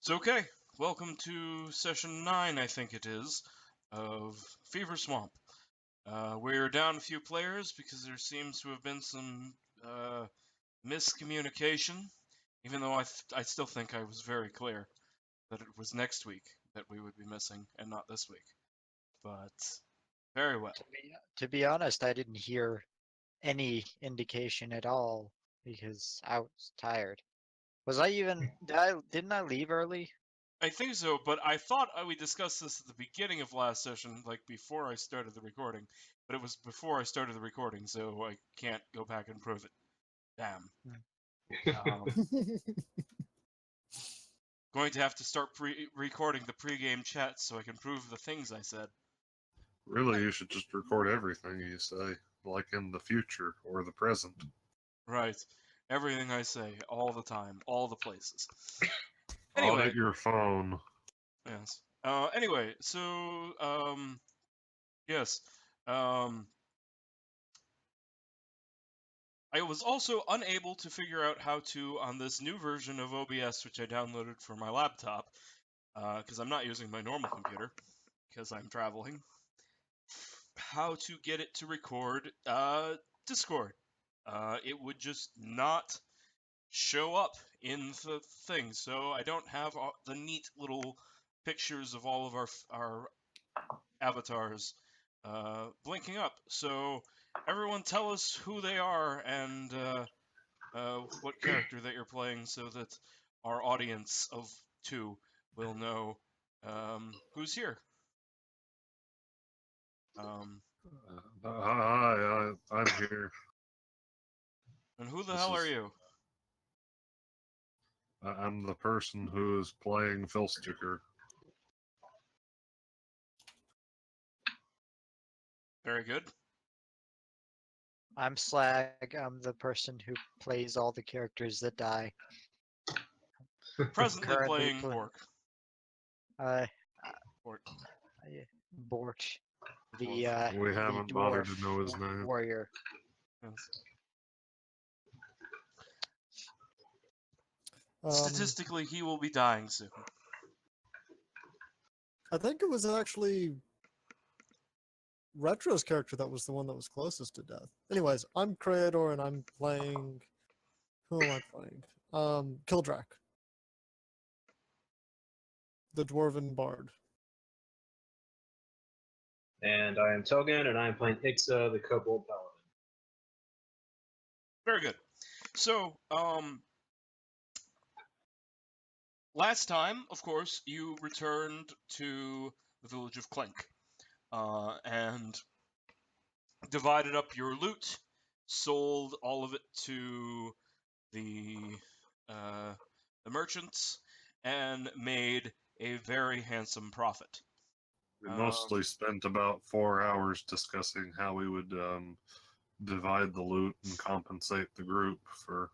It's okay. Welcome to session 9, I think it is, of Fever Swamp. We're down a few players because there seems to have been some miscommunication, even though I still think I was very clear that it was next week that we would be missing and not this week. But very well. To be honest, I didn't hear any indication at all because I was tired. Was I even didn't I leave early? I think so, but I thought we discussed this at the beginning of last session, like before I started the recording. But it was before I started the recording, so I can't go back and prove it. Damn. Going to have to start recording the pre-game chat so I can prove the things I said. Really, you should just record everything you say, like in the future or the present. Right. Everything I say, all the time, all the places. Audit your phone. Yes. Anyway, so, yes. I was also unable to figure out how to, on this new version of OBS, which I downloaded for my laptop, because I'm not using my normal computer, because I'm traveling, how to get it to record Discord. It would just not show up in the thing, so I don't have the neat little pictures of all of our avatars blinking up. So everyone tell us who they are and what character that you're playing so that our audience of 2 will know who's here. Hi, I'm here. And who the hell are you? I'm the person who is playing Phil Sticker. Very good. I'm Slag. I'm the person who plays all the characters that die. Presently Currently playing Bork. Bork, the We the haven't dwarf bothered to know his name. warrior. Yes. Um, Statistically, he will be dying soon. I think it was actually Retro's character that was the one that was closest to death. Anyways, I'm Creator and I'm playing. Who am I playing? Kildrak, the Dwarven Bard. And I am Togan, and I am playing Ixa, the Kobold Paladin. Very good. So, last time, of course, you returned to the village of Clink, and divided up your loot, sold all of it to the merchants, and made a very handsome profit. We mostly spent about 4 hours discussing how we would divide the loot and compensate the group for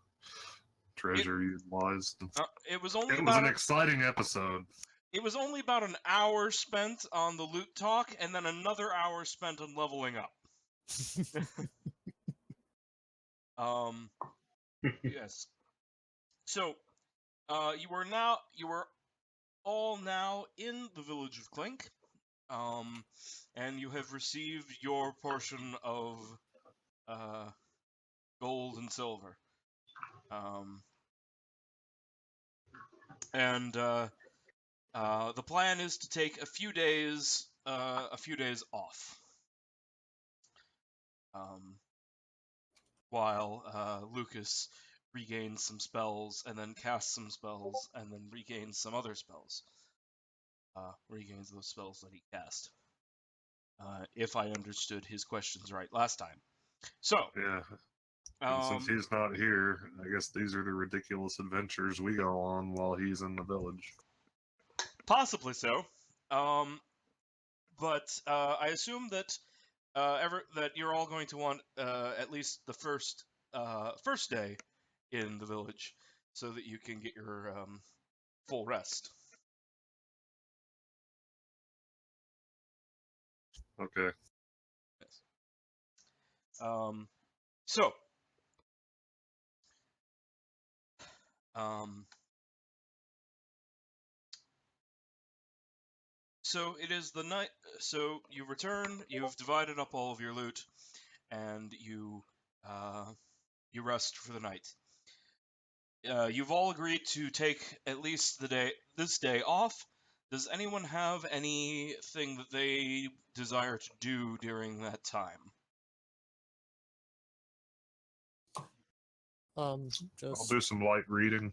treasure utilized. It was only It was an exciting episode. It was only about an hour spent on the loot talk, and then another hour spent on leveling up. Yes. So, you were all now in the village of Clink, and you have received your portion of gold and silver. And the plan is to take a few days off, while Lucas regains some spells, and then casts some spells, and then regains some other spells. Regains those spells that he cast. If I understood his questions right last time. So, yeah. And since he's not here, I guess these are the ridiculous adventures we go on while he's in the village. Possibly so. But I assume that that you're all going to want at least the first day in the village, so that you can get your full rest. Okay. Yes. So, So it is the night. So you return. You've divided up all of your loot, and you rest for the night. You've all agreed to take at least this day off. Does anyone have anything that they desire to do during that time? I'll Just do some light reading.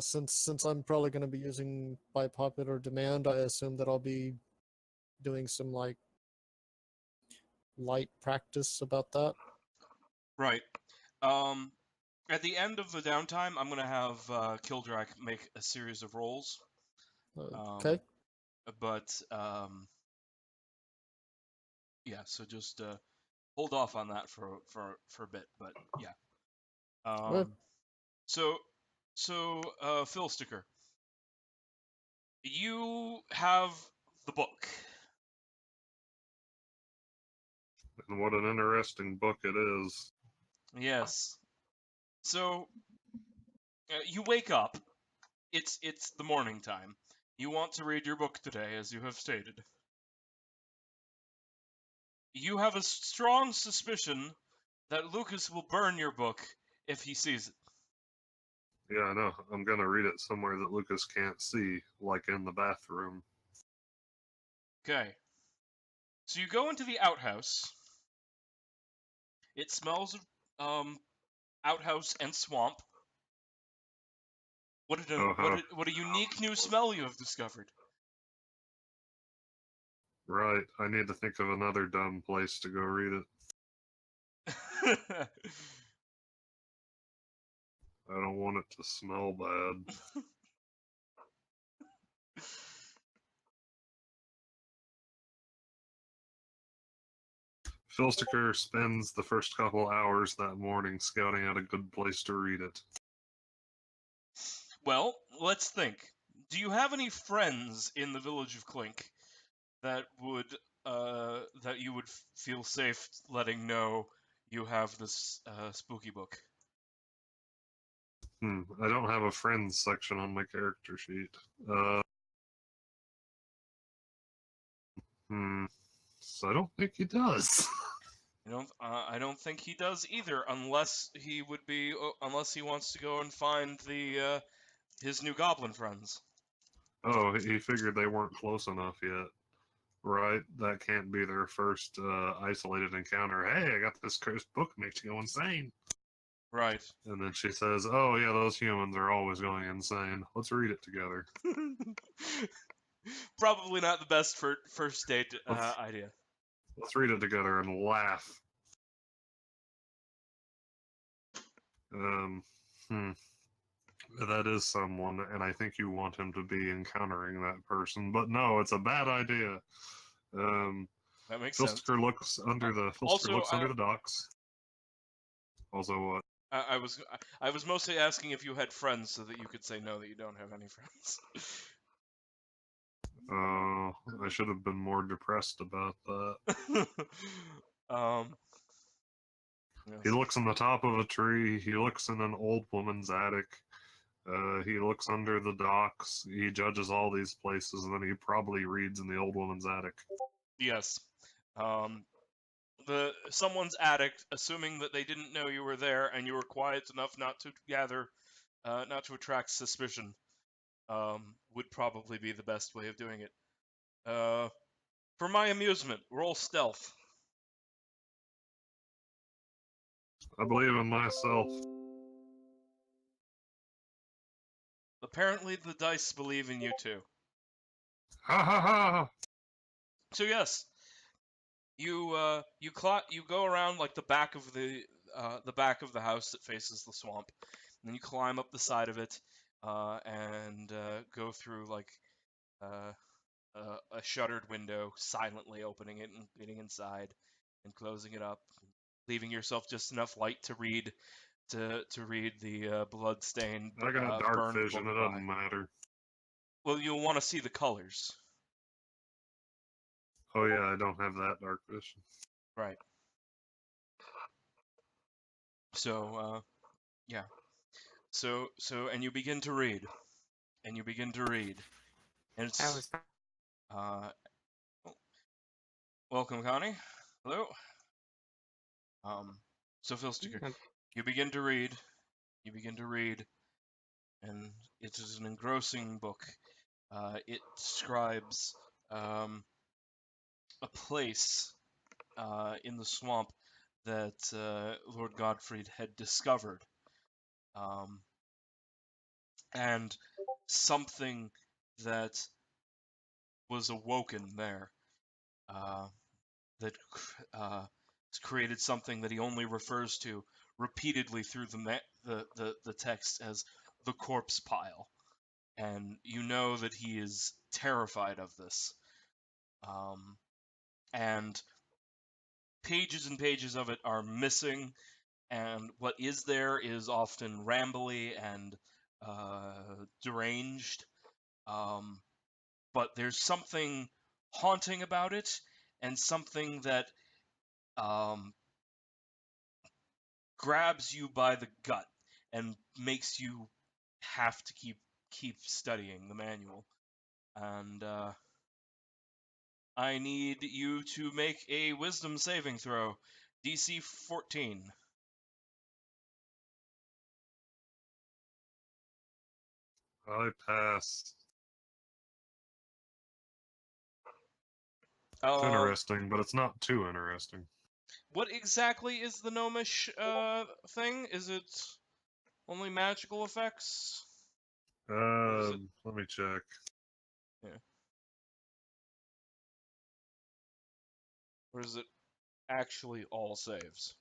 since I'm probably going to be using by popular demand, I assume that I'll be doing some like light practice about that. Right. At the end of the downtime, I'm gonna have Kildrak make a series of rolls. Okay. But yeah. So just hold off on that for a bit. But yeah. Okay. So Phil Sticker, you have the book. And what an interesting book it is. Yes. So you wake up. It's the morning time. You want to read your book today, as you have stated. You have a strong suspicion that Lucas will burn your book if he sees it. Yeah, I know. I'm going to read it somewhere that Lucas can't see, like in the bathroom. Okay. So you go into the outhouse. It smells of outhouse and swamp. What a unique new smell you have discovered. Right. I need to think of another dumb place to go read it. I don't want it to smell bad. Filsticker spends the first couple hours that morning scouting out a good place to read it. Well, let's think. Do you have any friends in the village of Clink that you would feel safe letting know you have this spooky book? I don't have a friends section on my character sheet. So I don't think he does. I don't think he does either, unless he wants to go and find his new goblin friends. Oh, he figured they weren't close enough yet. Right? That can't be their first isolated encounter. Hey, I got this cursed book, makes you go insane. Right. And then she says, oh, yeah, those humans are always going insane. Let's read it together. Probably not the best first date Let's- idea. Let's read it together and laugh. That is someone, and I think you want him to be encountering that person. But no, it's a bad idea. That makes sense. Filster looks under the docks. Also, what? I was mostly asking if you had friends so that you could say no that you don't have any friends. I should have been more depressed about that. Yes. He looks on the top of a tree. He looks in an old woman's attic. He looks under the docks. He judges all these places, and then he probably reads in the old woman's attic. Yes. Someone's attic, assuming that they didn't know you were there and you were quiet enough not to attract suspicion, would probably be the best way of doing it. For my amusement, roll stealth. I believe in myself. Apparently, the dice believe in you too. Ha ha ha! So yes, you go around like the back of the house that faces the swamp, and then you climb up the side of it, and go through like a shuttered window, silently opening it and getting inside, and closing it up, leaving yourself just enough light to read the blood-stained, I got dark burned vision. book It doesn't by. matter. Well, you'll want to see the colors. Oh yeah, I don't have that dark vision. Right. So, yeah. So, and you begin to read. And you begin to read. And I it's was oh, welcome, Connie. Hello. So Phil Sticker, you begin to read. You begin to read, and it is an engrossing book. It describes a place in the swamp that Lord Godfried had discovered, and something that was awoken there that created something that he only refers to repeatedly through the text as the corpse pile. And you know that he is terrified of this. And pages and pages of it are missing, and what is there is often rambly and deranged. But there's something haunting about it, and something that grabs you by the gut and makes you have to keep studying the manual. And I need you to make a wisdom saving throw, DC 14. I pass. It's interesting, but it's not too interesting. What exactly is the gnomish thing? Is it only magical effects? Let me check. Yeah. Or is it actually all saves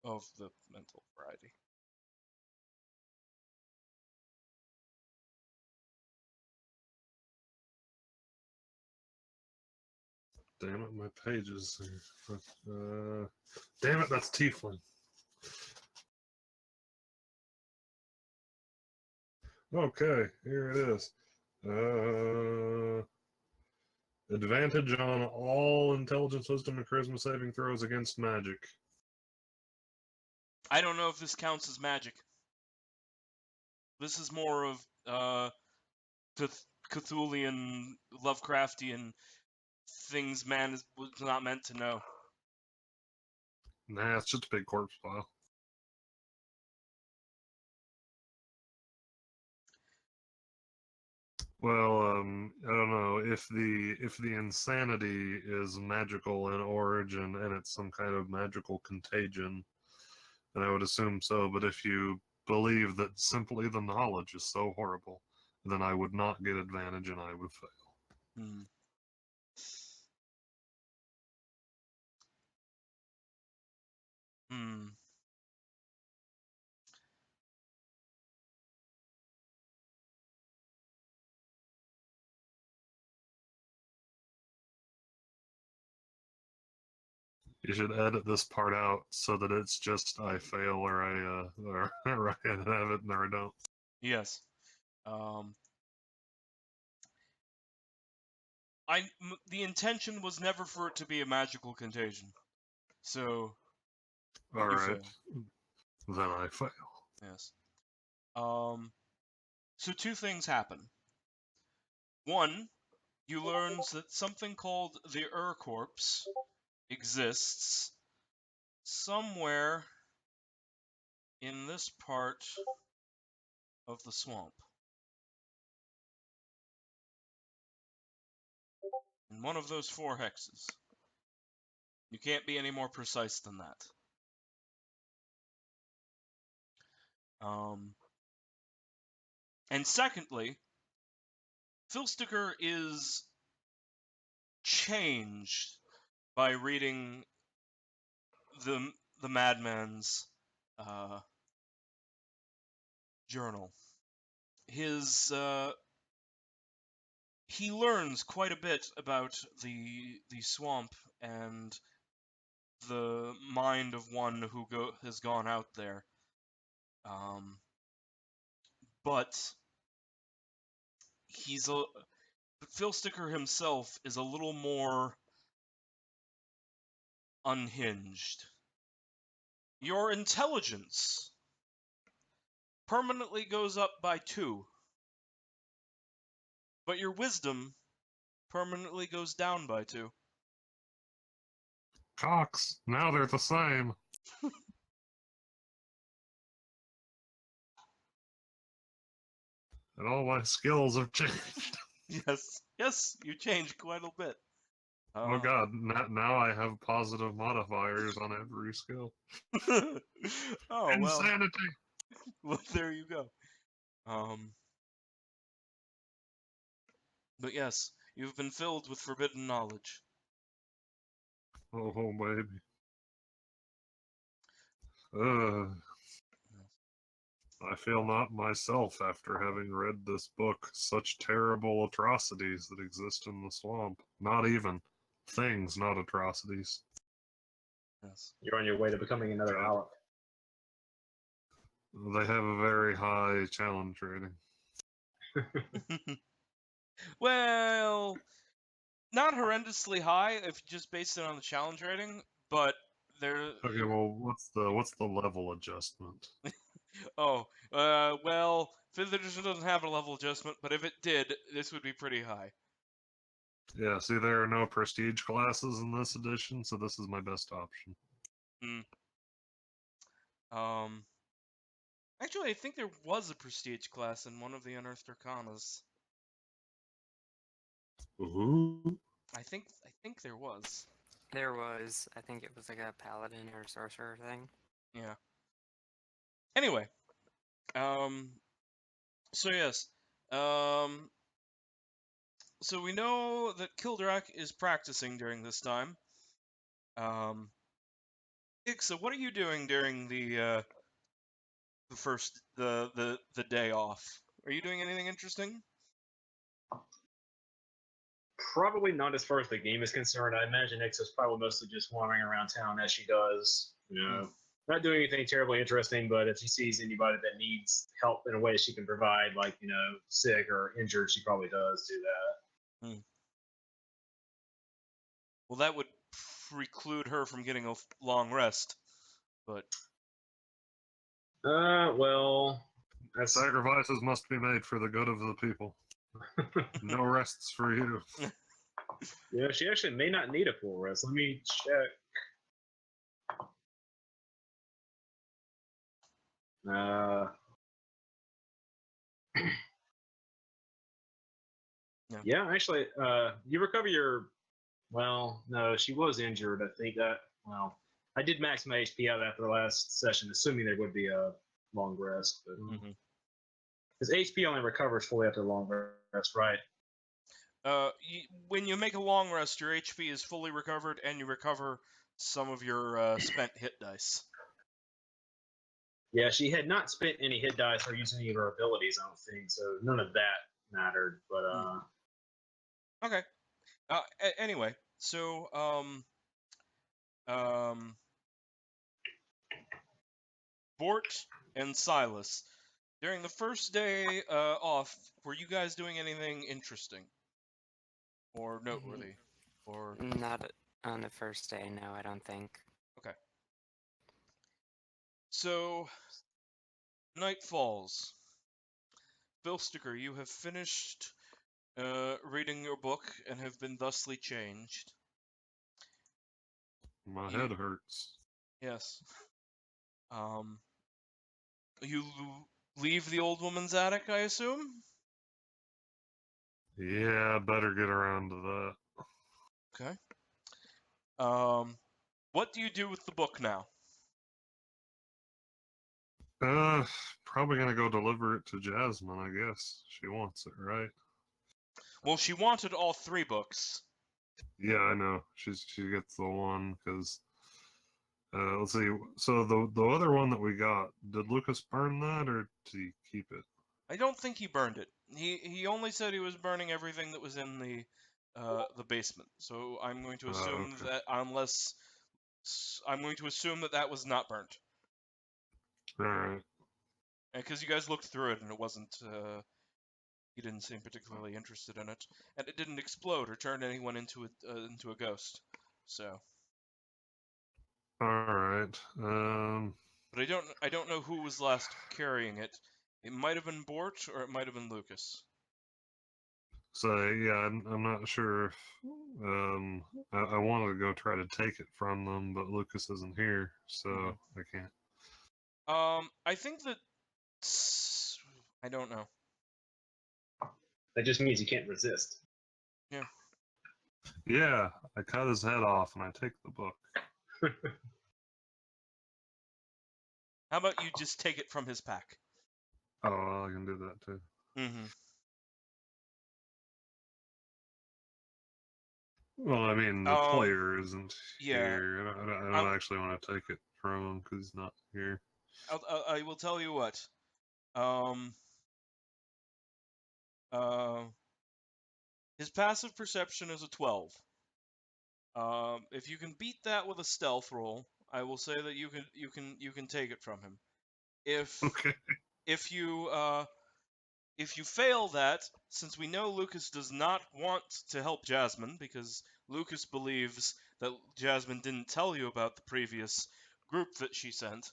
of the mental variety? Damn it, my pages. Damn it, that's Tiefling. Okay, here it is. Advantage on all intelligence, wisdom, and charisma saving throws against magic. I don't know if this counts as magic. This is more of Cthulhian, Lovecraftian things man was not meant to know. Nah, it's just a big corpse pile. Well, I don't know if the insanity is magical in origin and it's some kind of magical contagion, then I would assume so. But if you believe that simply the knowledge is so horrible, then I would not get advantage and I would fail. Hmm. Hmm. You should edit this part out so that it's just I fail or or I have it or I don't. Yes. The intention was never for it to be a magical contagion. So All you right, fail. then I fail. Yes. So two things happen. One, you learn that something called the Corpse exists somewhere in this part of the swamp. In one of those 4 hexes. You can't be any more precise than that. And secondly, Filsticker is changed by reading the madman's journal. He learns quite a bit about the swamp and the mind of one who has gone out there. But Filsticker himself is a little more unhinged. Your intelligence permanently goes up by 2. But your wisdom permanently goes down by 2. Cox. Now they're the same. And all my skills have changed. Yes, you change quite a bit. Oh god, now I have positive modifiers on every skill. Oh, well. Insanity! Well, there you go. But yes, you've been filled with forbidden knowledge. Oh, baby. Ugh. I feel not myself after having read this book. Such terrible atrocities that exist in the swamp. Not even. Things, not atrocities. Yes. You're on your way to becoming another Aleph. They have a very high challenge rating. Well, not horrendously high if you just based it on the challenge rating, but there. Okay, well, what's the level adjustment? Oh, well, 5th edition doesn't have a level adjustment, but if it did, this would be pretty high. Yeah, see, there are no prestige classes in this edition, so this is my best option. Actually, I think there was a prestige class in one of the Unearthed Arcanas. Ooh. I think there was. There was, I think it was like a paladin or sorcerer thing. Yeah. Anyway, so yes, so we know that Kildrak is practicing during this time. Ixa, what are you doing during the day off? Are you doing anything interesting? Probably not as far as the game is concerned. I imagine Ixa's probably mostly just wandering around town as she does. You know, not doing anything terribly interesting, but if she sees anybody that needs help in a way she can provide, like, you know, sick or injured, she probably does do that. Well, that would preclude her from getting a long rest, but Well, that's Sacrifices must be made for the good of the people. No rests for you. yeah, she actually may not need a full rest. Let me check. Yeah, actually, you recover your. Well, no, she was injured. I think that. Well, I did max my HP out after the last session, assuming there would be a long rest. But because HP only recovers fully after a long rest, right? when you make a long rest, your HP is fully recovered, and you recover some of your spent hit dice. Yeah, she had not spent any hit dice or used any of her abilities, I don't think, so none of that mattered. But Okay. Anyway, so Bort and Silas, during the first day off, were you guys doing anything interesting or noteworthy, or Not on the first day, no, I don't think. okay? So night falls. Vilsticker, you have finished reading your book and have been thusly changed. My You- head hurts. Yes. You leave the old woman's attic, I assume? Yeah, better get around to that. Okay. What do you do with the book now? Probably gonna go deliver it to Jasmine, I guess. She wants it, right? Well, she wanted all 3 books. Yeah, I know. She gets the one because let's see. So the other one that we got, did Lucas burn that or did he keep it? I don't think he burned it. He only said he was burning everything that was in the basement. So I'm going to assume Okay. that I'm going to assume that was not burnt. All right. Because you guys looked through it and it wasn't. He didn't seem particularly interested in it, and it didn't explode or turn anyone into a ghost. So. All right. But I don't know who was last carrying it. It might have been Bort, or it might have been Lucas. So yeah, I'm not sure. If, I wanted to go try to take it from them, but Lucas isn't here, so Mhm. I can't. I think that I don't know. That just means you can't resist. Yeah, I cut his head off and I take the book. How about you just take it from his pack? Oh, well, I can do that too. Mm-hmm. Well, I mean, the player isn't yeah. here. I don't actually want to take it from him because he's not here. I will tell you what. His passive perception is a 12. If you can beat that with a stealth roll, I will say that you can take it from him. If Okay. if you fail that, since we know Lucas does not want to help Jasmine because Lucas believes that Jasmine didn't tell you about the previous group that she sent,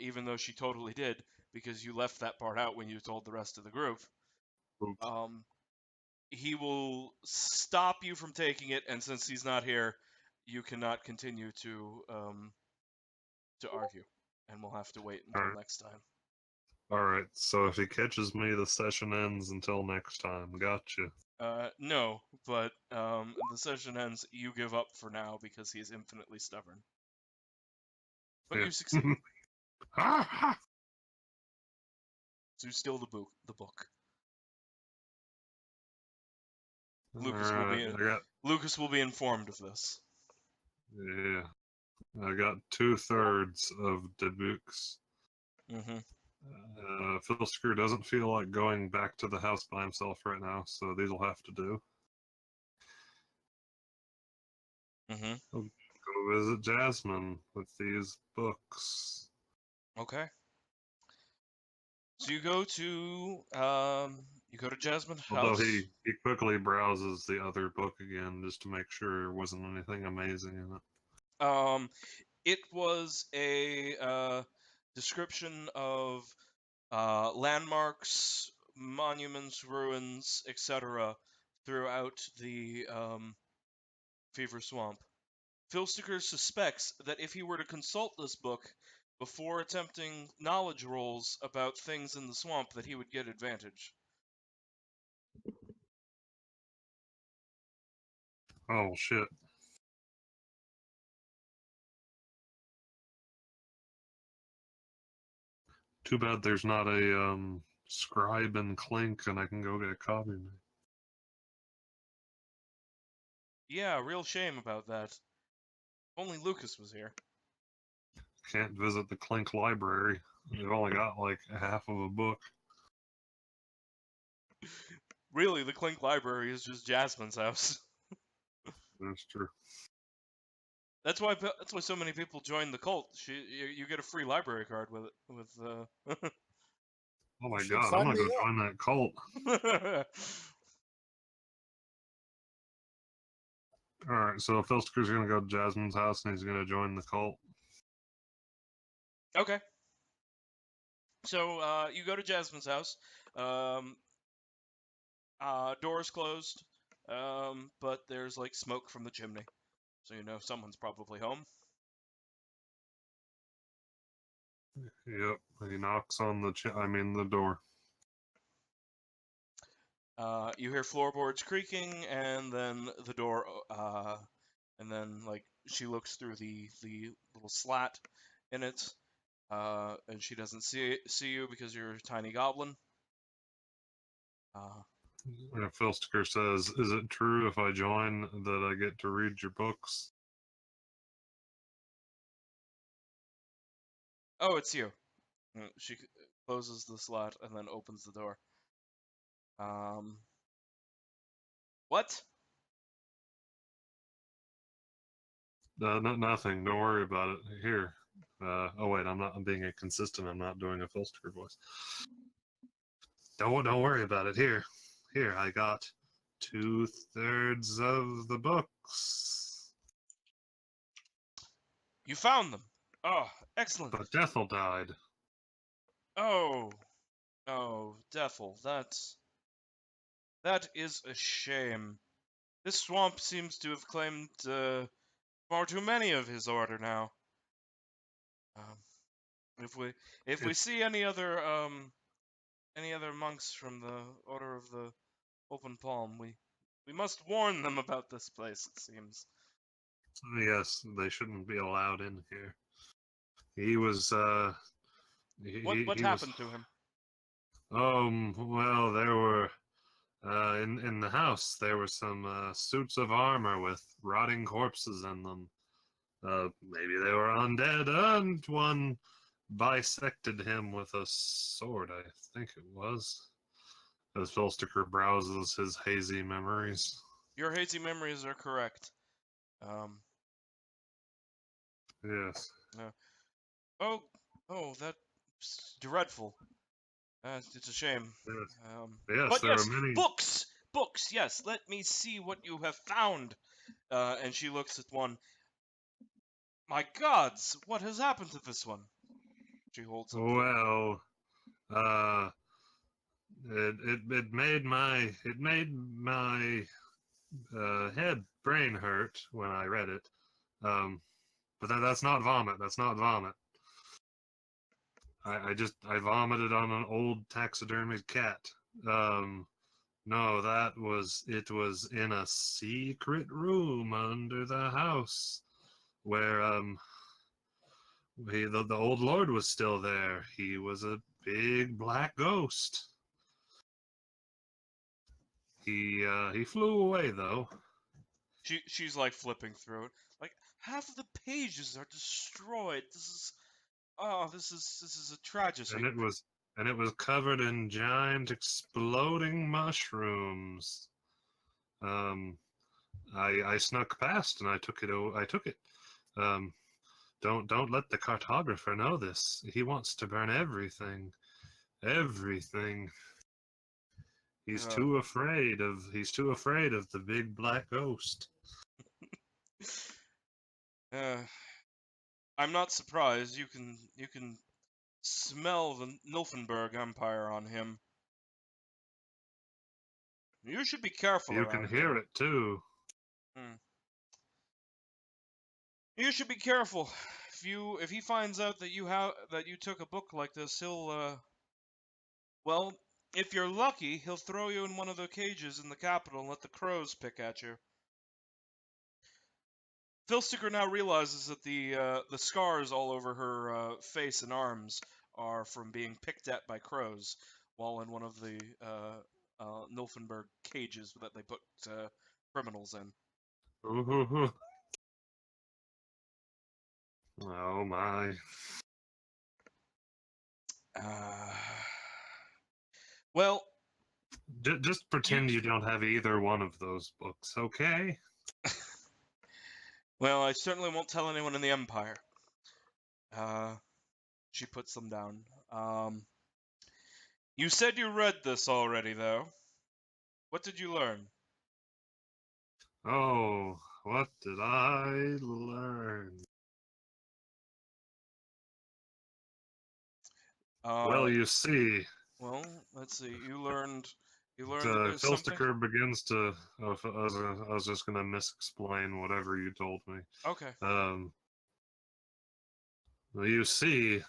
even though she totally did because you left that part out when you told the rest of the group. Oops. He will stop you from taking it, and since he's not here, you cannot continue to argue, and we'll have to wait until Alright. next time. Alright, so if he catches me, the session ends until next time. Gotcha. No, but the session ends. You give up for now because he is infinitely stubborn. But Yeah. you succeed. Ah! So you steal the book. Alright, Lucas will be informed of this. Yeah. I got 2/3 of the books. Mm-hmm. Filsker doesn't feel like going back to the house by himself right now, so these will have to do. Mm-hmm. I'll go visit Jasmine with these books. Okay. So you go to Jasmine's Although house. he quickly browses the other book again just to make sure there wasn't anything amazing in it. It was a description of landmarks, monuments, ruins, etc. throughout the Fever Swamp. Filsticker suspects that if he were to consult this book before attempting knowledge rolls about things in the swamp, that he would get advantage. Oh shit. Too bad there's not a scribe and clink and I can go get a copy. Yeah, real shame about that. If only Lucas was here. Can't visit the clink library. They've only got like half of a book. Really, the Clink Library is just Jasmine's house. That's true. That's why so many people join the cult. You get a free library card with it. Oh my Should god, sign I'm gonna me go up. join that cult. Alright, so Filsker's gonna go to Jasmine's house and he's gonna join the cult. Okay. So you go to Jasmine's house. Door's closed, but there's like smoke from the chimney, so you know someone's probably home. Yep, he knocks on the the door. You hear floorboards creaking, and then the door. And then like she looks through the little slat in it, and she doesn't see you because you're a tiny goblin. Filsker says, "Is it true if I join that I get to read your books?" Oh, it's you. She closes the slat and then opens the door. What? Nothing. Don't worry about it. Here. Oh wait, I'm being inconsistent. I'm not doing a Filsker voice. Don't worry about it. Here. I got 2/3 of the books. You found them. Oh, excellent. But Ethel died. Oh, Oh, Defil, that is a shame. This swamp seems to have claimed far too many of his order now. Um, if we It's see any other monks from the Order of the Open Palm, we must warn them about this place. It seems. yes, they shouldn't be allowed in here. He was What he was happened to him? well, there were in the house there were some suits of armor with rotting corpses in them. Maybe they were undead, and one bisected him with a sword, I think it was. As Filsticker browses his hazy memories. Your hazy memories are correct. Um, Yes. oh, that's dreadful. It's a shame. Yes. Um, Yes, but there are yes, many. books. Yes, let me see what you have found. And she looks at one. My gods, what has happened to this one? She holds up. Well, uh, it made my head brain hurt when I read it. But that's not vomit. That's not vomit. I vomited on an old taxidermied cat. No, it was in a secret room under the house where the old lord was still there. He was a big black ghost. He flew away though. She's like flipping through it. Like half of the pages are destroyed. This is a tragedy. And it was covered in giant exploding mushrooms. Um, I snuck past and I took it. I took it. Um, don't let the cartographer know this. He wants to burn everything, everything. Uh, He's too afraid of the big black ghost. uh, I'm not surprised. You can smell the Nilfenberg Empire on him. You should be careful You can around him. hear it too. You should be careful. If he finds out that you took a book like this, well, if you're lucky, he'll throw you in one of the cages in the capital and let the crows pick at you. Filsticker now realizes that the scars all over her face and arms are from being picked at by crows while in one of the Nilfenberg cages that they put criminals in. Ooh. Oh my. Uh, well, Just pretend you don't have either one of those books, okay? well, I certainly won't tell anyone in the Empire. She puts them down. You said you read this already, though. What did you learn? Oh, what did I learn? Uh, Well, you see, well, let's see. You learned that there's something. Filsticker begins to. Oh, I was just gonna misexplain whatever you told me. Okay. Well, you see,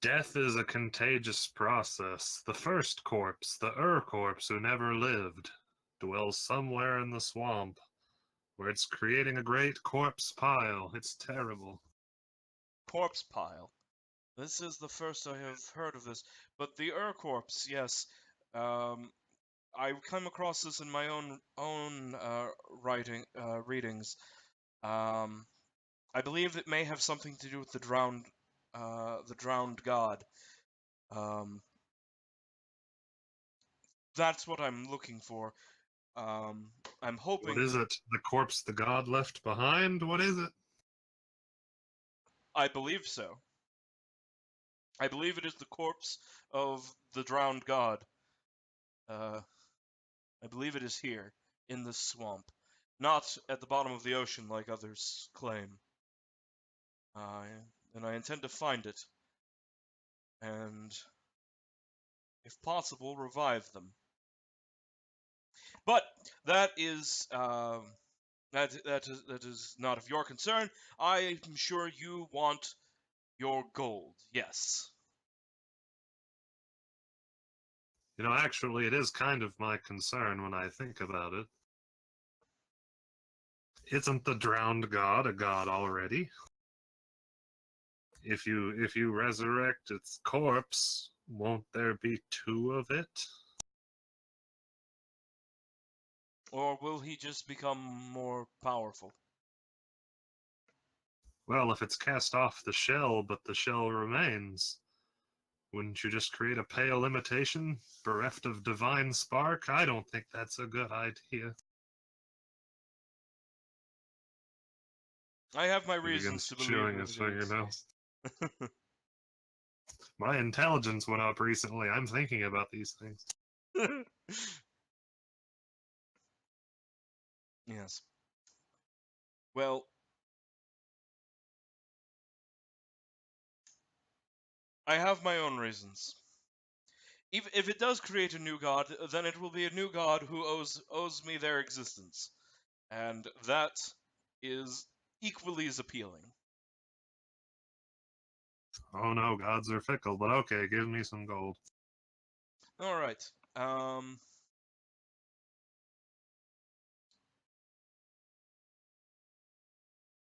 death is a contagious process. The first corpse, the corpse who never lived, dwells somewhere in the swamp, where it's creating a great corpse pile. It's terrible. Corpse pile. This is the first I have heard of this. But the corpse, yes. I come across this in my own readings. I believe it may have something to do with the drowned god. Um, that's what I'm looking for. I'm What hoping. is it? The corpse the god left behind? What is it? I believe so. I believe it is the corpse of the drowned god. I believe it is here, in this swamp, not at the bottom of the ocean like others claim. And I intend to find it. And if possible, revive them. But that is that is not of your concern. I am sure you want your gold. Yes. You know, actually, it is kind of my concern when I think about it. Isn't the drowned god a god already? If you resurrect its corpse, won't there be two of it? Or will he just become more powerful? Well, if it's cast off the shell, but the shell remains, wouldn't you just create a pale imitation, bereft of divine spark? I don't think that's a good idea. I have my He reasons begins to believe chewing that his it is. fingernails. My intelligence went up recently. I'm thinking about these things. Yes. Well, I have my own reasons. If it does create a new god, then it will be a new god who owes me their existence, and that is equally as appealing. Oh no, gods are fickle, but okay, give me some gold. All right.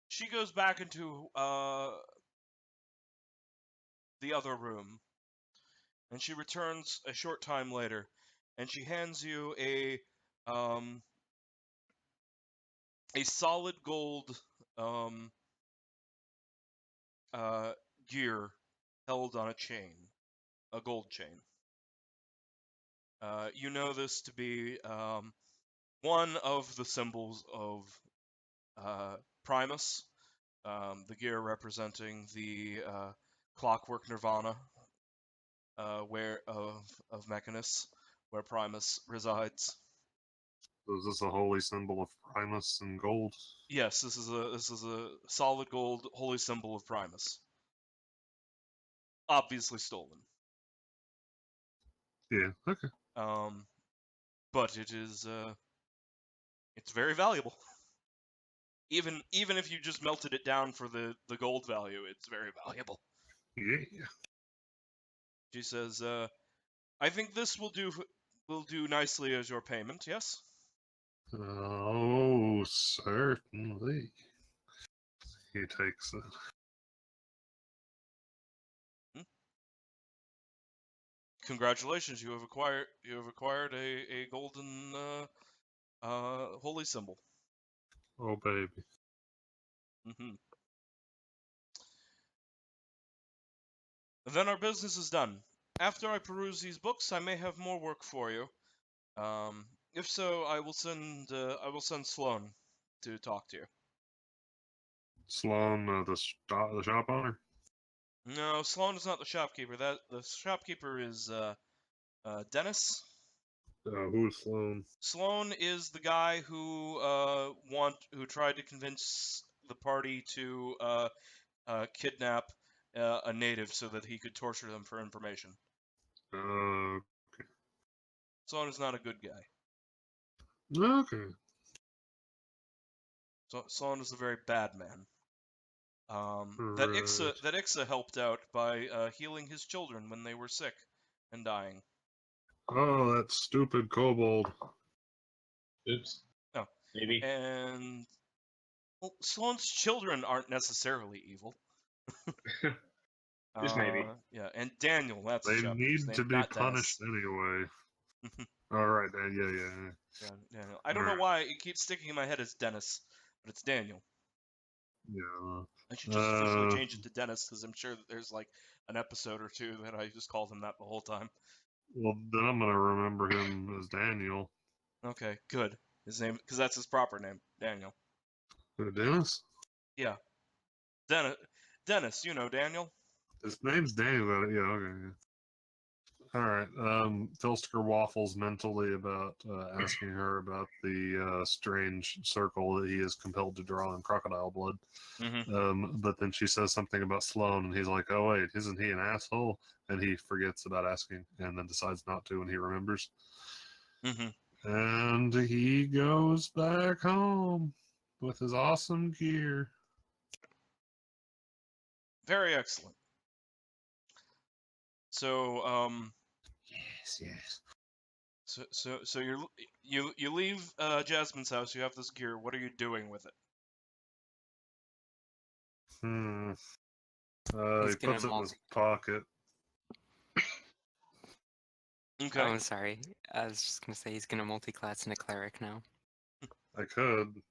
She goes back into the other room, and she returns a short time later, and she hands you a solid gold uh, gear held on a chain, a gold chain. You know this to be one of the symbols of Primus, the gear representing the clockwork nirvana where of Mechanus, where Primus resides. So is this a holy symbol of Primus and gold? Yes, this is a solid gold holy symbol of Primus. Obviously stolen. Yeah, okay. But it is it's very valuable. Even if you just melted it down for the gold value, it's very valuable. Yeah. She says, "I think this will do nicely as your payment." Yes. Oh, certainly. He takes it. Congratulations, you have acquired a golden holy symbol. Oh, baby. Hmm. Then our business is done. After I peruse these books, I may have more work for you. If so, I will send Sloan to talk to you. Sloan, the shop owner? No, Sloan is not the shopkeeper. The shopkeeper is Dennis. Who's Sloan? Sloan is the guy who who tried to convince the party to kidnap a native so that he could torture them for information. Okay. Sloan is not a good guy. Okay. Sloan is a very bad man. Right. That Ixa helped out by healing his children when they were sick and dying. Oh, that stupid kobold. Oops. Oh. Maybe. And well, Sloan's children aren't necessarily evil. Just maybe. Yeah, and Daniel, that's the They shopkeeper's need name, to be not punished Dennis. anyway. Alright, yeah. Yeah, Daniel. I don't know why it keeps sticking in my head as Dennis, but it's Daniel. Yeah. I should just officially change it to Dennis because I'm sure that there's like an episode or two that I just called him that the whole time. Well, then I'm gonna remember him as Daniel. Okay, good. His name, because that's his proper name, Daniel. Who, Dennis? Yeah, Dennis. Dennis, you know Daniel. His name's Daniel. Yeah, okay. All right. Filster waffles mentally about asking her about the strange circle that he is compelled to draw in crocodile blood. But then she says something about Sloan, and he's like, "Oh wait, isn't he an asshole?" And he forgets about asking, and then decides not to when he remembers. And he goes back home with his awesome gear. Very excellent. So, Yes. so you leave Jasmine's house. You have this gear. What are you doing with it? He He's gonna puts it in his multi. pocket. Okay. Oh, sorry. I was just gonna say he's gonna multi-class into cleric now. I could.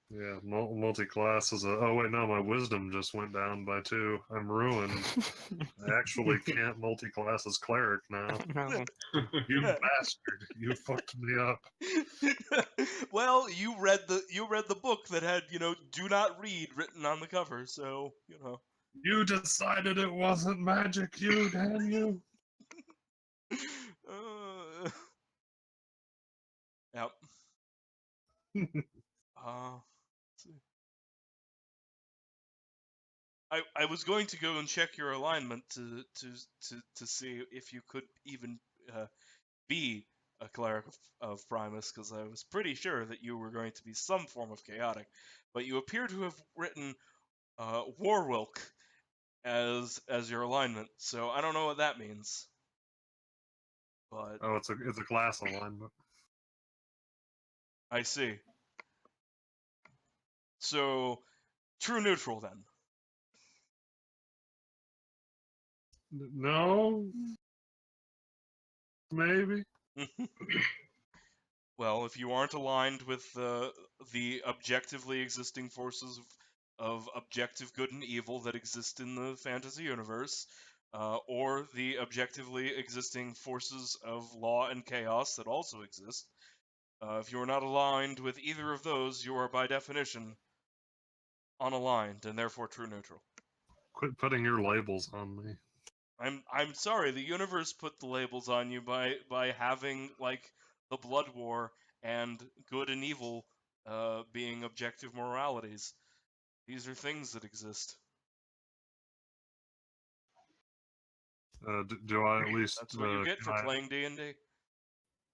Yeah, multi-class is a... Oh, wait, no, my wisdom just went down by 2. I'm ruined. I actually can't multi-class as cleric now. No. You bastard. You fucked me up. Well, you read the book that had, do not read written on the cover, so, You decided it wasn't magic, you damn you. Yep. let's see. I was going to go and check your alignment to see if you could even be a cleric of Primus, because I was pretty sure that you were going to be some form of chaotic, but you appear to have written Warwilk as your alignment, so I don't know what that means. But Oh, it's a class alignment. I see. So true neutral then. No? Maybe? Well, if you aren't aligned with the objectively existing forces of objective good and evil that exist in the fantasy universe, or the objectively existing forces of law and chaos that also exist, if you are not aligned with either of those, you are by definition unaligned and therefore true neutral. Quit putting your labels on me. I'm sorry, the universe put the labels on you by having like the blood war and good and evil being objective moralities. These are things that exist. Do I at least... That's what you get for playing D&D.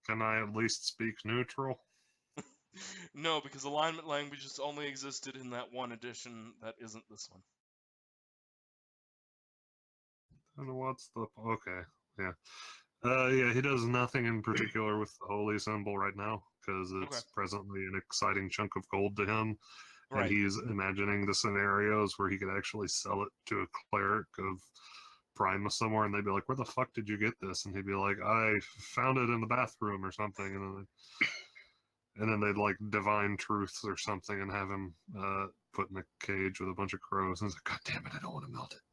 Can I at least speak neutral? No, because alignment languages only existed in that one edition that isn't this one. And what's the... Okay, yeah. Yeah, he does nothing in particular with the holy symbol right now, because it's presently an exciting chunk of gold to him, and Right. he's imagining the scenarios where he could actually sell it to a cleric of Primus somewhere, and they'd be like, "Where the fuck did you get this?" And he'd be like, "I found it in the bathroom or something," and then they'd like divine truths or something and have him put in a cage with a bunch of crows, and he's like, "God damn it, I don't want to melt it."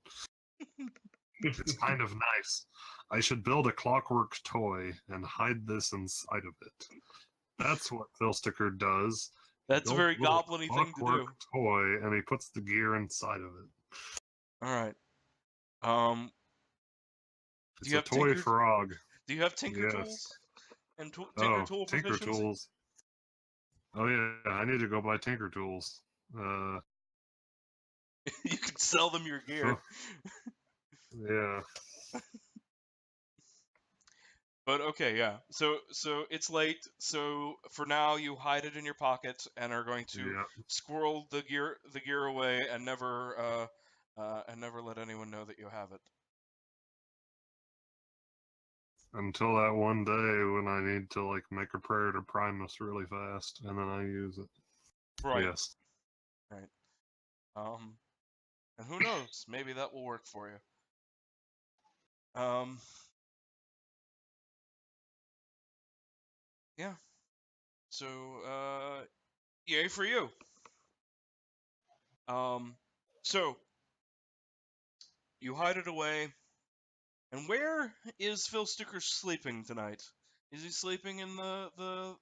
It's kind of nice. I should build a clockwork toy and hide this inside of it. That's what Philsticker does. That's a very goblin-y thing to do. Toy, and he puts the gear inside of it. All right. It's a toy frog. Do you have Tinker Yes. Tools? And Tinker Tool Tinker proficiency? Tools. Oh yeah, I need to go buy Tinker Tools. You could sell them your gear. Yeah. But okay, yeah. So it's late. So for now, you hide it in your pocket and are going to squirrel the gear away and never let anyone know that you have it. Until that one day when I need to like make a prayer to Primus really fast, and then I use it. Right. Yes. Right. And who knows? Maybe that will work for you. Yeah. So, yay for you. So you hide it away. And where is Phil Sticker sleeping tonight? Is he sleeping in the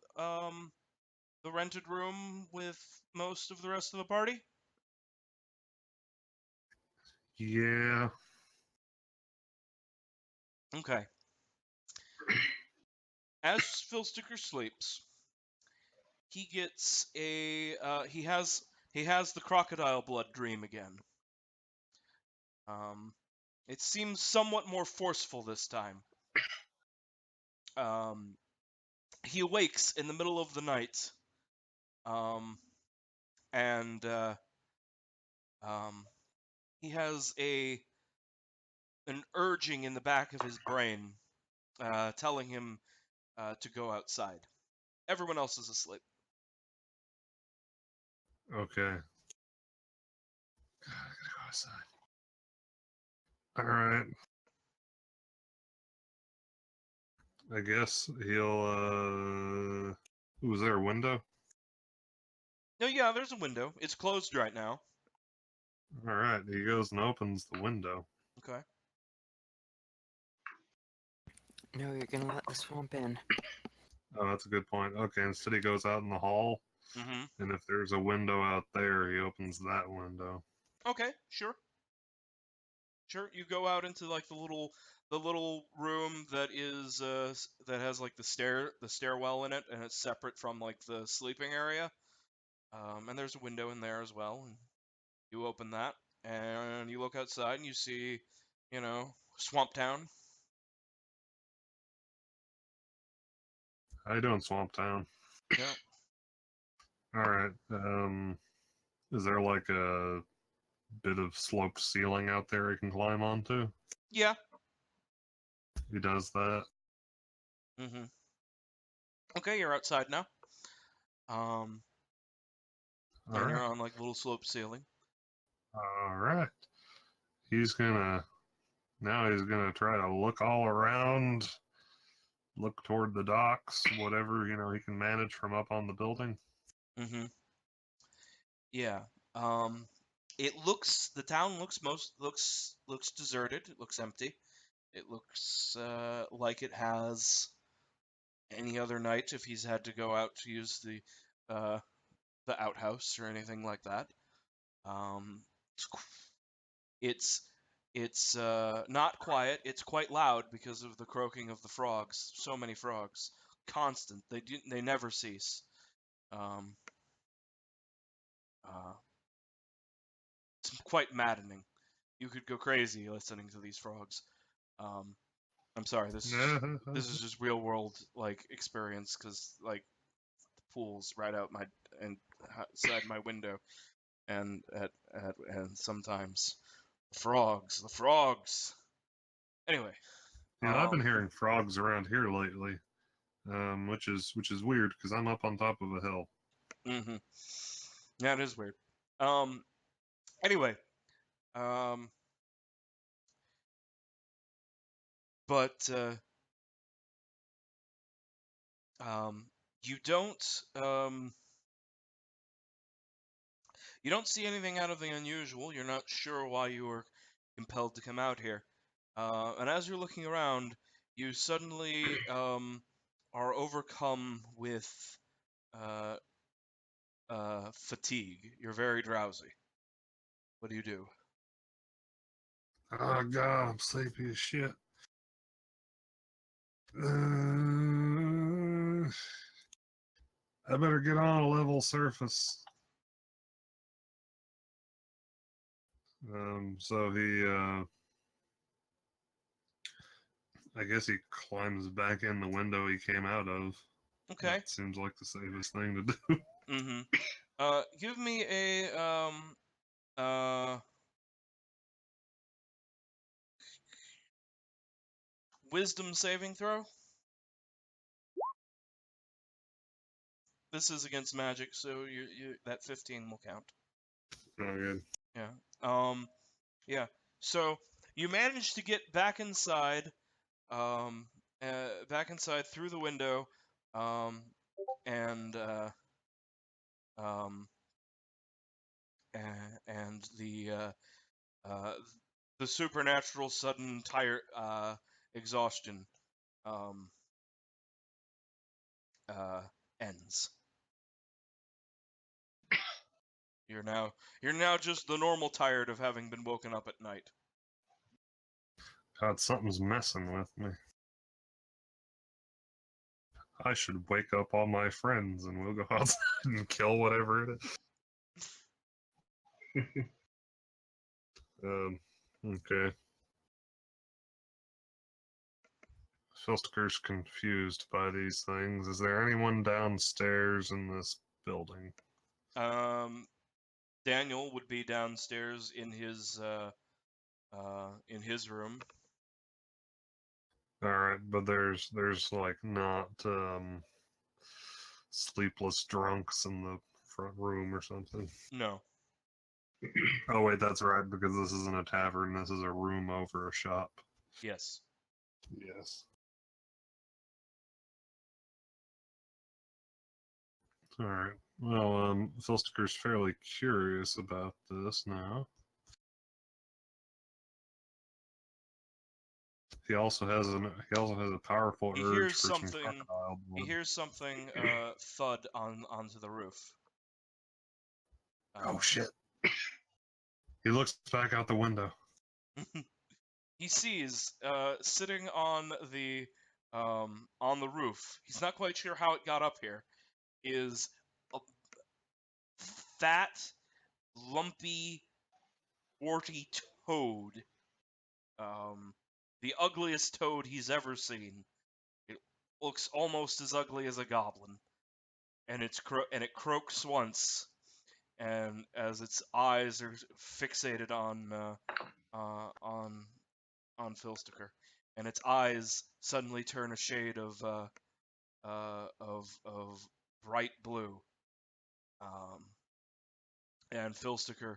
rented room with most of the rest of the party? Yeah. Okay. As Phil Sticker sleeps, he gets he has the crocodile blood dream again. It seems somewhat more forceful this time. He awakes in the middle of the night, and he has an urging in the back of his brain, telling him to go outside. Everyone else is asleep. Okay. God, I gotta go outside. All right. I guess he'll. Was there a window? No, yeah, there's a window. It's closed right now. All right. He goes and opens the window. Okay. No, you're gonna let the swamp in. Oh, that's a good point. Okay, instead he goes out in the hall, Mm-hmm. and if there's a window out there, he opens that window. Okay, sure. Sure, you go out into like the little room that is that has like the stairwell in it, and it's separate from like the sleeping area. And there's a window in there as well. And you open that, and you look outside, and you see, Swamp Town. How you doing, Swamp Town? Yeah. All right. Is there like a bit of sloped ceiling out there he can climb onto? Yeah. He does that. Mm-hmm. Okay, you're outside now. All And you're right. on like a little slope ceiling. All right. He's gonna try to look all around, look toward the docks, whatever he can manage from up on the building. Mm-hmm. Yeah. The town looks deserted. It looks empty. It looks like it has any other night if he's had to go out to use the outhouse or anything like that. Um, it's not quiet. It's quite loud because of the croaking of the frogs. So many frogs, constant. They never cease. Um, uh, it's quite maddening. You could go crazy listening to these frogs. Um, I'm sorry. This is just real world like experience because like the pool's right out my and outside my window, and and sometimes the frogs. Anyway, Yeah, I've been hearing frogs around here lately, which is weird because I'm up on top of a hill. mm-hmm. Yeah, it is weird. Anyway, um, but you don't see anything out of the unusual. You're not sure why you were compelled to come out here. And as you're looking around, you suddenly are overcome with uh, fatigue. You're very drowsy. What do you do? Oh God, I'm sleepy as shit. I better get on a level surface. So I guess he climbs back in the window he came out of. Okay. That seems like the safest thing to do. Mm-hmm. Give me a wisdom saving throw. This is against magic, so you that 15 will count. Oh, good. Yeah. Yeah. So you manage to get back inside through the window, and um, and uh, the supernatural sudden exhaustion um, uh, ends. You're now just the normal tired of having been woken up at night. God, something's messing with me. I should wake up all my friends and we'll go outside and kill whatever it is. Okay. Filster's confused by these things. Is there anyone downstairs in this building? Daniel would be downstairs in his room. All right, but there's like not sleepless drunks in the front room or something. No. Oh wait, that's right, because this isn't a tavern. This is a room over a shop. Yes. Yes. All right. Well, Filster's fairly curious about this now. He also has a powerful He urge hears for some something. crocodile He blood. hears something thud onto the roof. Oh shit! He looks back out the window. He sees sitting on the roof. He's not quite sure how it got up here. Is a fat, lumpy, warty toad. The ugliest toad he's ever seen. It looks almost as ugly as a goblin, and it croaks once, and as its eyes are fixated on Filsticker, and its eyes suddenly turn a shade of bright blue, and Filsticker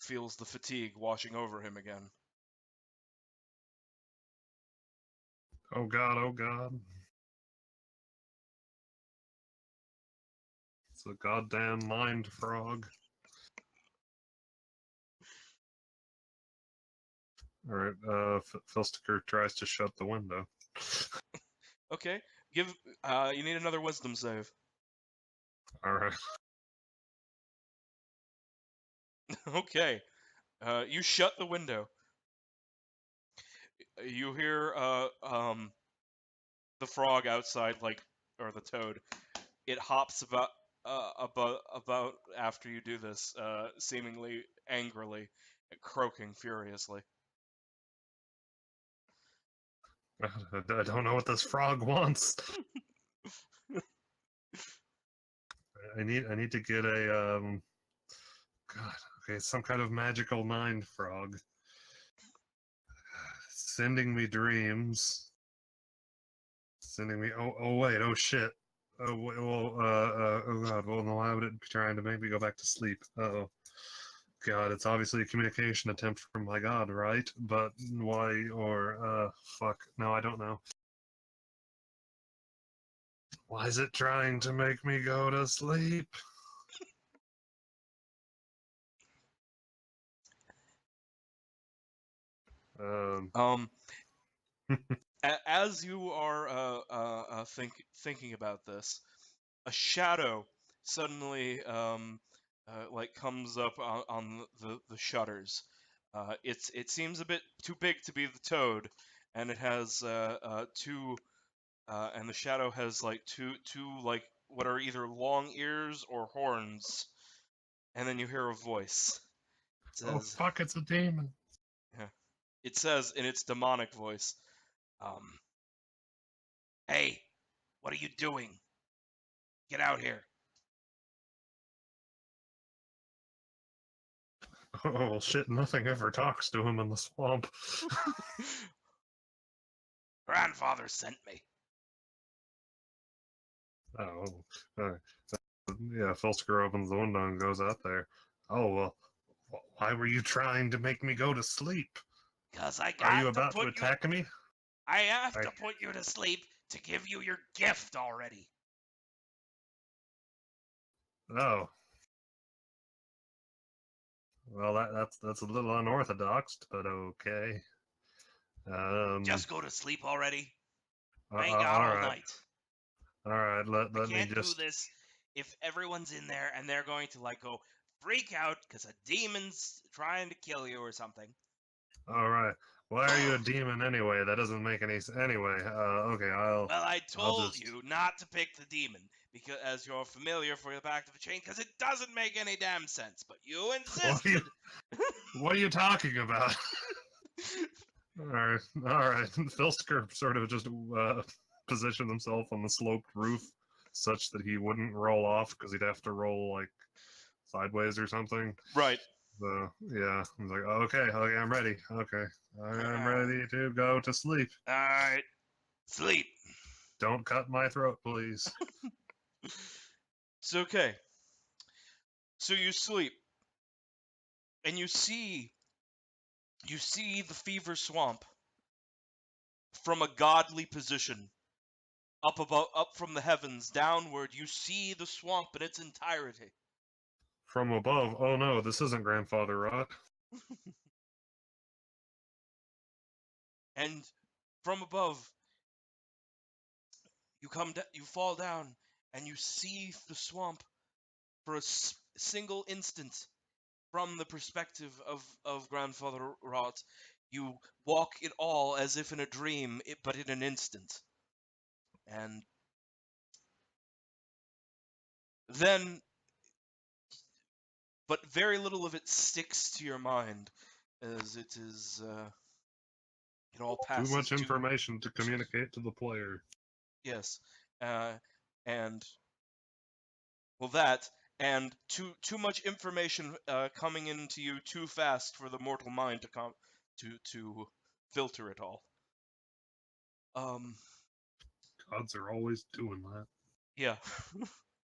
feels the fatigue washing over him again. Oh god! Oh god! It's a goddamn mind frog. All right. Filsticker tries to shut the window. Okay, you need another wisdom save. All right. Okay, you shut the window. You hear the frog outside, or the toad. It hops about after you do this, seemingly angrily, croaking furiously. I don't know what this frog wants. I need to get a God. Okay, some kind of magical mind frog. Sending me dreams. Sending me. Oh wait. Oh shit. Oh god. Well, then why would it be trying to make me go back to sleep? Oh god. It's obviously a communication attempt from my god, right? But why? Or fuck. No, I don't know. Why is it trying to make me go to sleep? As you are thinking about this, a shadow suddenly comes up on the shutters. It seems a bit too big to be the toad, and it has two and the shadow has two what are either long ears or horns, and then you hear a voice. It Oh says, fuck! It's a demon. yeah, it says in its demonic voice, "Hey, what are you doing? Get out here!" Oh shit! Nothing ever talks to him in the swamp. Grandfather sent me. Oh, yeah. Filsker opens the window and goes out there. Oh well, why were you trying to make me go to sleep? 'Cause I Are you got to about to put you. attack me? I have to put you to sleep to give you your gift already. Oh, well, that's a little unorthodox, but okay. Just go to sleep already. all I ain't got all right, night. all right. Let I me can't do just. this if everyone's in there and they're going to go freak out because a demon's trying to kill you or something. All right, Why are you a demon anyway? That doesn't make any sense. Anyway, okay, Well, I told just- you not to pick the demon because, as you're familiar for the back of the chain, because it doesn't make any damn sense. But you insisted. What are you talking about? Alright. Filsker sort of just positioned himself on the sloped roof such that he wouldn't roll off because he'd have to roll like sideways or something. Right. So yeah, I was like, okay, I'm ready. Okay, I'm ready to go to sleep. All right. Sleep. Don't cut my throat, please. It's okay. So you sleep, and you see the fever swamp from a godly position. Up from the heavens, downward, you see the swamp in its entirety. From above, oh no, this isn't Grandfather Rot. And from above, you fall down, and you see the swamp for a single instant from the perspective of Grandfather Rot. You walk it all as if in a dream, but in an instant. And then, but very little of it sticks to your mind, as it is, it all Too passes much information to communicate to the player. Yes, and well, that and too much information coming into you too fast for the mortal mind to filter it all. Gods are always doing that. Yeah.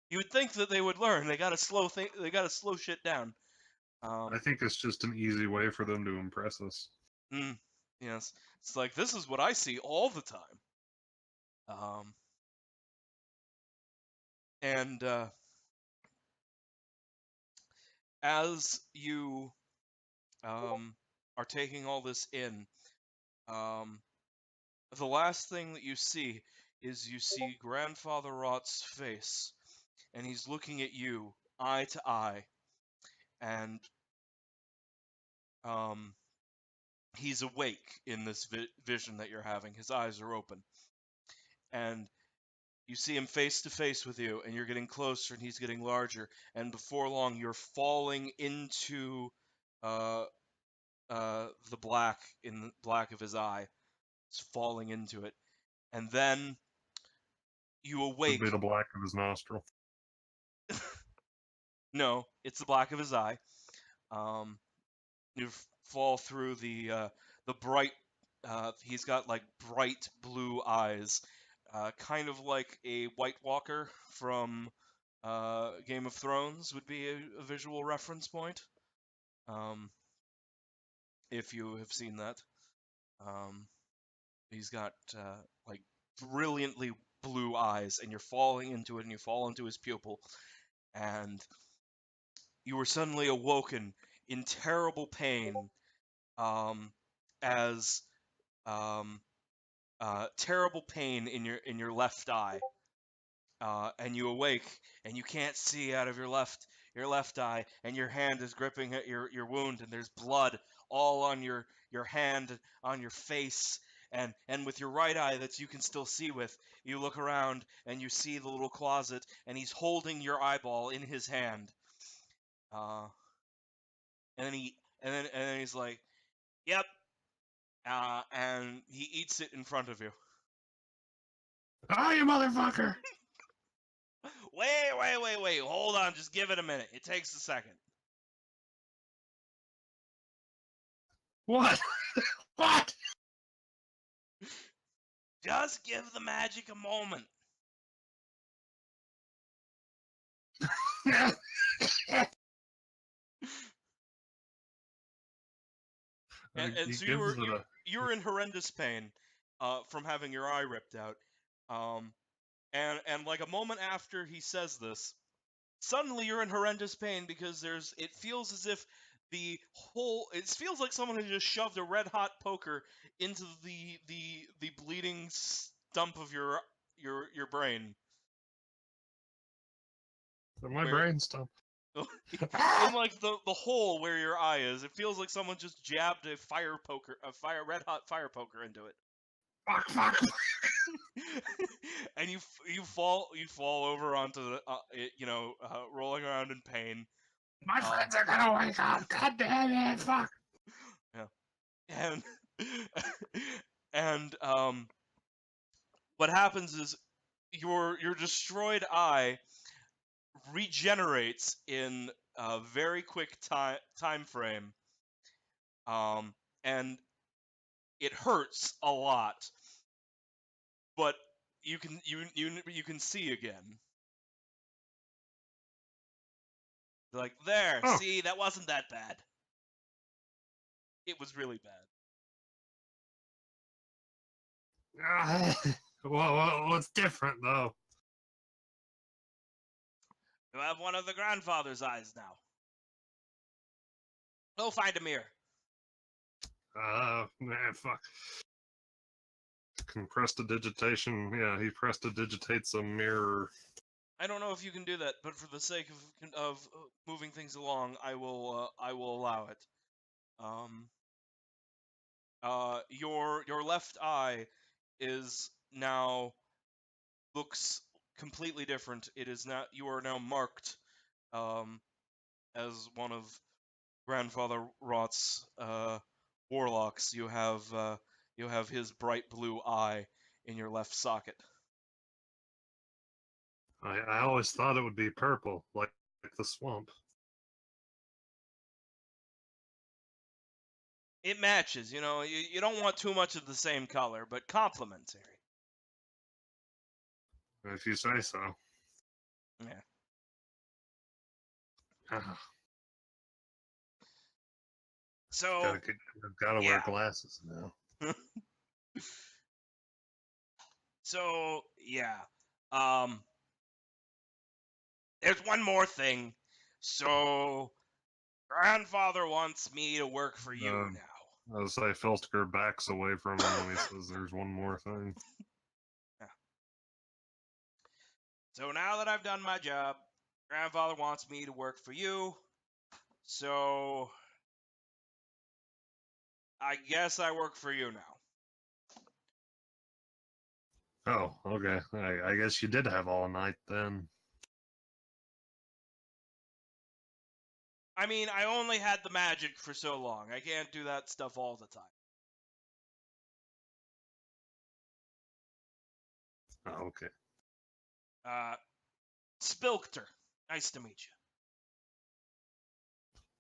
You would think that they would learn. They gotta slow shit down. I think it's just an easy way for them to impress us. Yes. It's like, this is what I see all the time. And as you are taking all this in, the last thing that you see is you see Grandfather Rot's face, and he's looking at you eye to eye, and he's awake in this vision that you're having. His eyes are open, and you see him face to face with you, and you're getting closer, and he's getting larger, and before long, you're falling into the black of his eye. It's falling into it, and then you Could awake. be the black of his nostril. No, it's the black of his eye. You fall through the bright. He's got like bright blue eyes, kind of like a White Walker from Game of Thrones would be a visual reference point. If you have seen that, he's got like brilliantly blue eyes, and you're falling into it, and you fall into his pupil, and you were suddenly awoken in terrible pain, as terrible pain in your left eye, and you awake, and you can't see out of your left eye, and your hand is gripping at your wound, and there's blood all on your hand, on your face, and with your right eye that you can still see with, you look around and you see the little closet, and he's holding your eyeball in his hand, and then he's like, "Yep," and he eats it in front of you. Ah, you motherfucker! Wait. Hold on. Just give it a minute. It takes a second. What? What? Just give the magic a moment. And so you're in horrendous pain from having your eye ripped out. And like a moment after he says this, suddenly you're in horrendous pain because it feels as if it feels like someone had just shoved a red hot poker into the bleeding stump of your brain. My brain stuff. in like the hole where your eye is. It feels like someone just jabbed a red hot fire poker into it. Fuck. And you fall over onto the it, rolling around in pain. My friends are gonna wake up. God damn it! Fuck. And and what happens is your destroyed eye regenerates in a very quick time frame, and it hurts a lot, but you can see again. Like, there, Oh. see, that wasn't that bad. It was really bad. Well, what's different though? You have one of the grandfather's eyes now. Go find a mirror. Man, fuck. Can prestidigitation? Yeah, he prestidigitates a mirror. I don't know if you can do that, but for the sake of moving things along, I will allow it. Your left eye is now looks completely different. It is now, you are now marked as one of Grandfather Rot's warlocks. You have his bright blue eye in your left socket. I always thought it would be purple, like the swamp. It matches, you know. You don't want too much of the same color, but complementary. If you say so. Yeah. So Gotta wear yeah. glasses now. So yeah. There's one more thing. So Grandfather wants me to work for you now. I would say Felstiger backs away from him when he says there's one more thing. Yeah. So now that I've done my job, Grandfather wants me to work for you. So I guess I work for you now. Oh, okay. I guess you did have all night then. I mean, I only had the magic for so long. I can't do that stuff all the time. Oh, okay. Spilkter. Nice to meet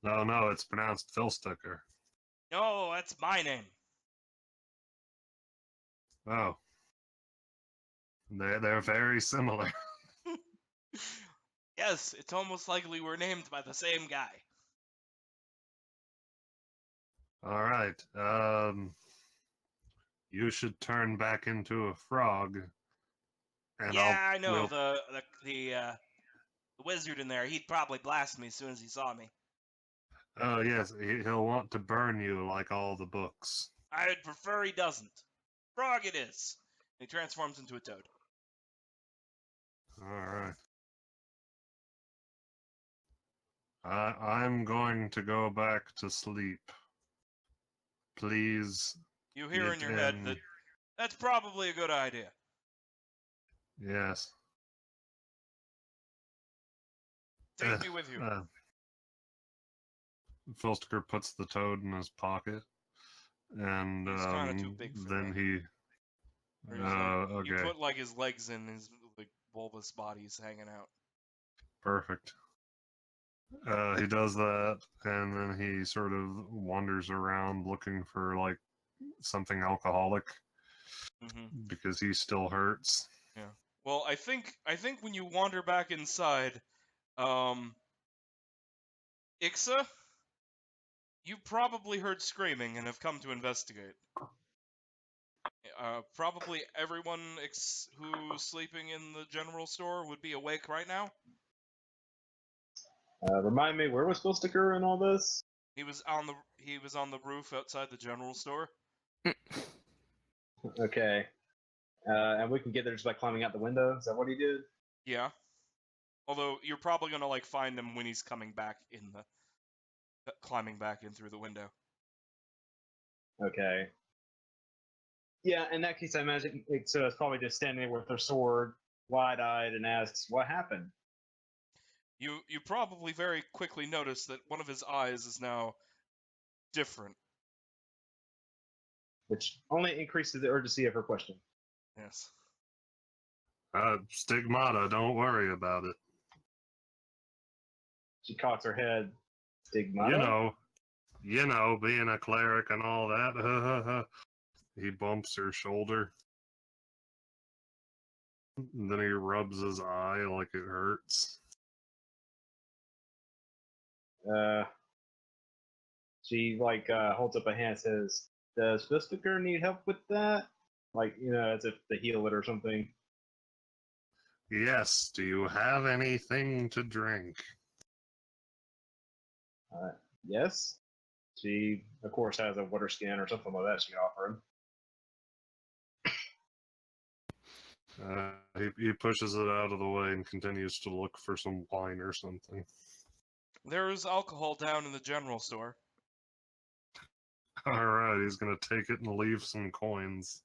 you. No, it's pronounced Felstiger. No, that's my name. Oh. They're very similar. Yes, it's almost like we were named by the same guy. All right. You should turn back into a frog. And Yeah, I know the wizard in there. He'd probably blast me as soon as he saw me. Oh yes, he'll want to burn you like all the books. I'd prefer he doesn't. Frog it is. He transforms into a toad. All right. I'm going to go back to sleep. Please. You hear in your head that that's probably a good idea. Yes. Take me with you. Felstiger puts the toad in his pocket, and He's kind of too big for then that. Okay. You put like his legs in, his like bulbous body's hanging out. Perfect. He does that, and then he sort of wanders around looking for like something alcoholic because he still hurts. Yeah. Well, I think when you wander back inside, Ixa, you probably heard screaming and have come to investigate. Probably everyone who's sleeping in the general store would be awake right now. Remind me, where was Spillsticker in all this? He was on the roof outside the general store. Okay. And we can get there just by climbing out the window? Is that what he did? Yeah. Although you're probably gonna like find him when he's coming back in the climbing back in through the window. Okay. Yeah, in that case, I imagine it's probably just standing there with her sword, wide-eyed, and asks, "What happened?" You probably very quickly notice that one of his eyes is now different. Which only increases the urgency of her question. Yes. Stigmata, don't worry about it. She cocks her head. Stigmata? You know, being a cleric and all that. He bumps her shoulder. And then he rubs his eye like it hurts. She holds up a hand and says, "Does Fistiker need help with that?" Like, as if to heal it or something. Yes, do you have anything to drink? Yes. She, of course, has a water skin or something like that she can offer him. He pushes it out of the way and continues to look for some wine or something. There is alcohol down in the general store. Alright, he's gonna take it and leave some coins.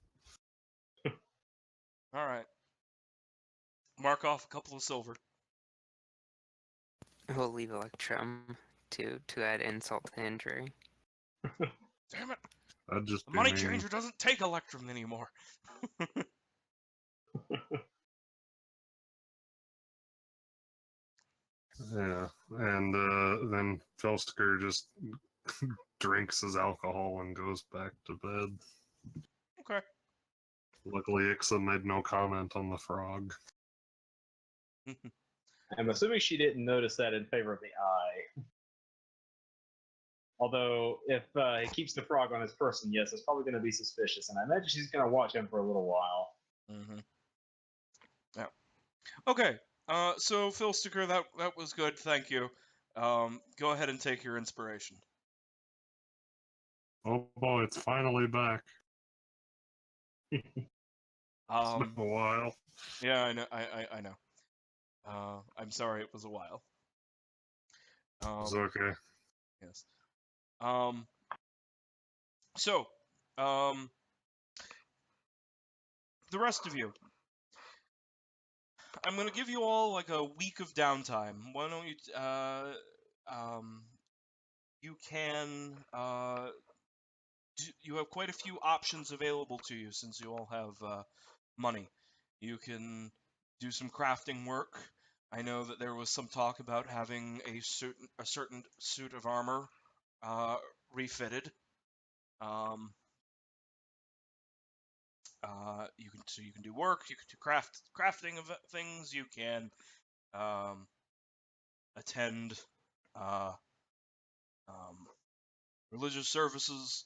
All right. Mark off a couple of silver. He'll leave Electrum to add insult to injury. Damn it! That'd just The be money mean. changer doesn't take Electrum anymore. Yeah, and then Felstiker just drinks his alcohol and goes back to bed. Okay. Luckily, Ixa made no comment on the frog. I'm assuming she didn't notice that in favor of the eye. Although, if he keeps the frog on his person, yes, it's probably going to be suspicious, and I imagine she's going to watch him for a little while. Mm-hmm. Yeah. Okay. So Phil Sticker, that was good. Thank you. Go ahead and take your inspiration. Oh boy, it's finally back. It's been a while. Yeah, I know. I know. I'm sorry it was a while. It's okay. Yes. So, the rest of you, I'm gonna give you all like a week of downtime. Why don't you? You can. You have quite a few options available to you since you all have money. You can do some crafting work. I know that there was some talk about having a certain suit of armor refitted. You can do work. You can do crafting of things. You can attend religious services,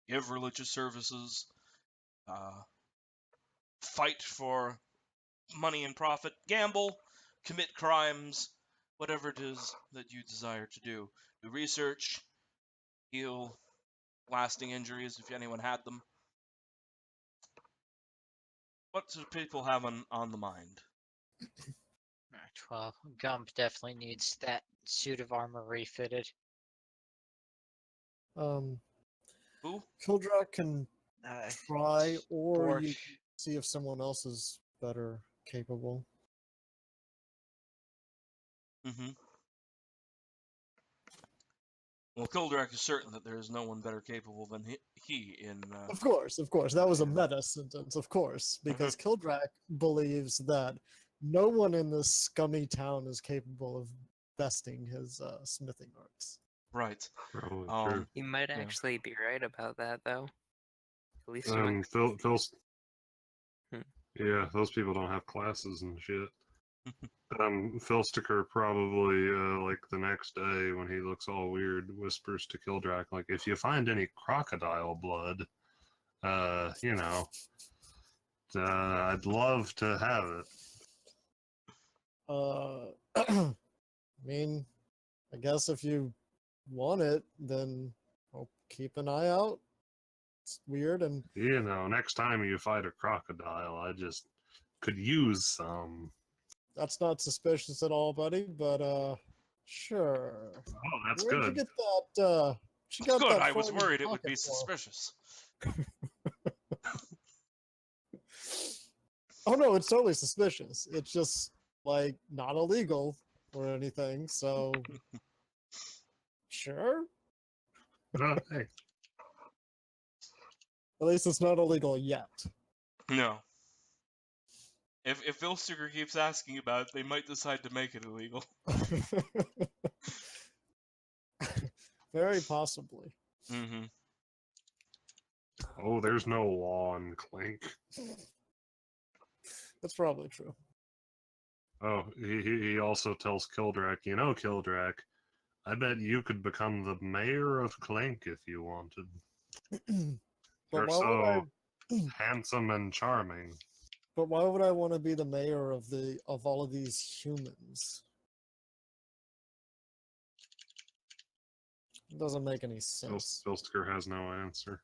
give religious services, fight for money and profit, gamble, commit crimes, whatever it is that you desire to do. Do research, heal lasting injuries if anyone had them. What do people have on the mind? Right, well, Gump definitely needs that suit of armor refitted. Um, Who? Kildrak can try, or you Borch. can see if someone else is better capable. Mm-hmm. Well, Kildrak is certain that there is no one better capable than he in. Of course. That was a meta sentence, of course, because Kildrak believes that no one in this scummy town is capable of besting his smithing arts. Right. Probably Um, true. You might Yeah. actually be right about that, though. At least you might. Yeah, those people don't have classes and shit. Felstiker probably, like the next day when he looks all weird, whispers to Kildrak, like, if you find any crocodile blood, I'd love to have it. I mean, I guess if you want it, then I'll keep an eye out. It's weird, and Next time you fight a crocodile, I just could use some. That's not suspicious at all, buddy. But sure. Oh, that's Where'd you good. get that? She got Good, that I was phone in your worried it would pocket be for? suspicious. Oh no, it's totally suspicious. It's just like not illegal or anything. So sure. Hey, At least it's not illegal yet. No. If Vilstiger keeps asking about it, they might decide to make it illegal. Very possibly. Mm-hmm. oh, there's no law in Clink. That's probably true. Oh, he also tells Kildrak, you know, Kildrak, I bet you could become the mayor of Clink if you wanted. But You're why would I? so handsome and charming. But why would I want to be the mayor of all of these humans? It doesn't make any sense. Vilstiger has no answer.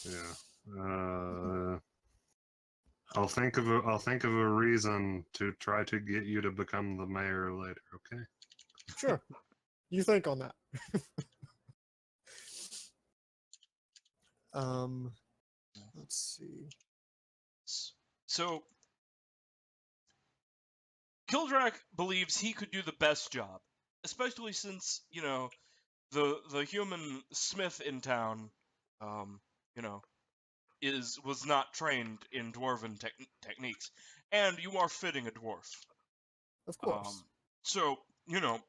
Yeah. I'll think of a reason to try to get you to become the mayor later, okay? Sure. You think on that. Let's see. So, Kildrak believes he could do the best job, especially since, you know, the human smith in town, you know, was not trained in dwarven techniques, and you are fitting a dwarf. Of course. So, you know,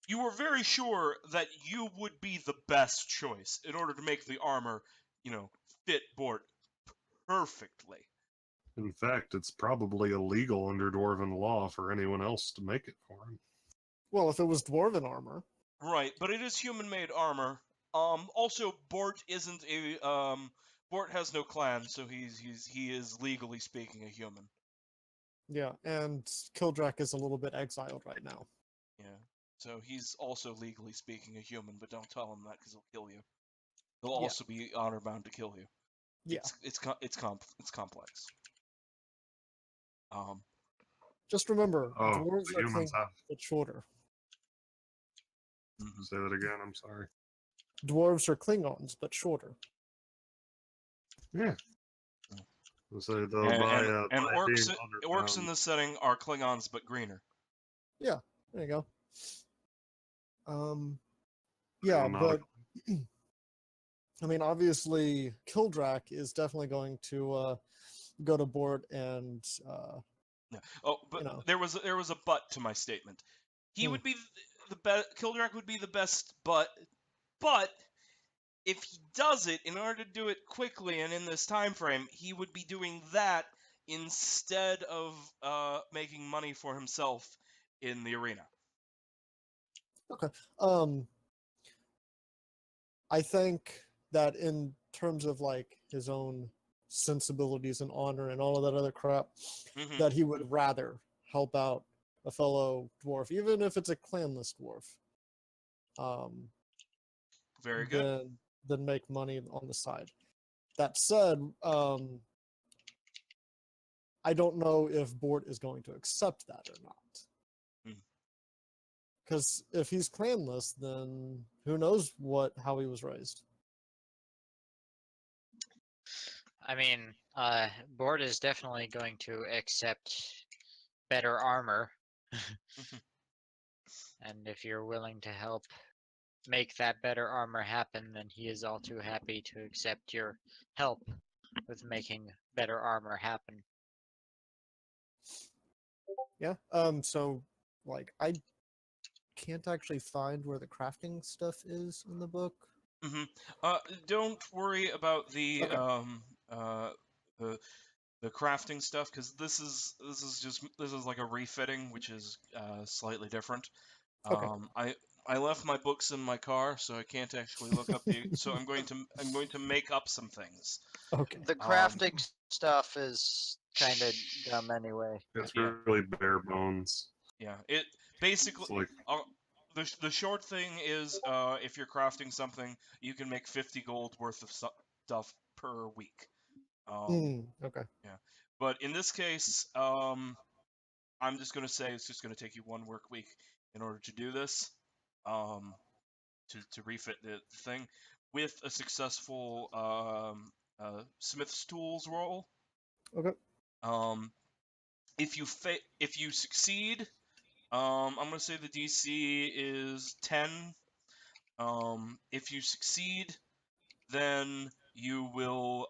you were very sure that you would be the best choice in order to make the armor, you know, fit Bort perfectly. In fact, it's probably illegal under Dwarven law for anyone else to make it for him. Well, if it was dwarven armor. Right, but it is human-made armor. Also, Bort isn't a Bort has no clan, so he is legally speaking a human. Yeah, and Kildrak is a little bit exiled right now. Yeah, so he's also legally speaking a human, but don't tell him that because he'll kill you. He'll Yeah. also be honor bound to kill you. Yeah. It's complex. Just remember, Oh, dwarves the are humans Klingons, have. but shorter. Mhm. Say that again, I'm sorry. Dwarves are Klingons, but shorter. Yeah. So they'll And, buy, and, and by orcs, being orcs in underground. this setting are Klingons, but greener. Yeah, there you go. They're Yeah, not but I mean, obviously, Kildrak is definitely going to go to board and Yeah. Oh, but you know. there was a but to my statement. He Hmm. would be the best. Kildrak would be the best, but if he does it in order to do it quickly and in this time frame, he would be doing that instead of making money for himself in the arena. Okay. I think that in terms of like his own sensibilities and honor and all of that other crap, Mhm. that he would rather help out a fellow dwarf, even if it's a clanless dwarf, Very good. than make money on the side. That said, I don't know if Bort is going to accept that or not. Hmm. Because if he's clanless, then who knows how he was raised. I mean, Bort is definitely going to accept better armor. And if you're willing to help make that better armor happen, then he is all too happy to accept your help with making better armor happen. Yeah. So, like, I can't actually find where the crafting stuff is in the book. Hmm. Don't worry about the Okay. the crafting stuff because this is like a refitting, which is slightly different. Okay. I left my books in my car, so I can't actually look up the. So I'm going to make up some things. Okay. The crafting stuff is kind of dumb anyway. It's Yeah. really bare bones. Yeah, it basically It's like the short thing is if you're crafting something, you can make 50 gold worth of stuff per week. Okay. Yeah, But in this case, I'm just going to say it's just going to take you 1 work week in order to do this, to refit the thing with a successful Smith's Tools roll. Okay. If you succeed, I'm going to say the DC is 10. If you succeed, then you will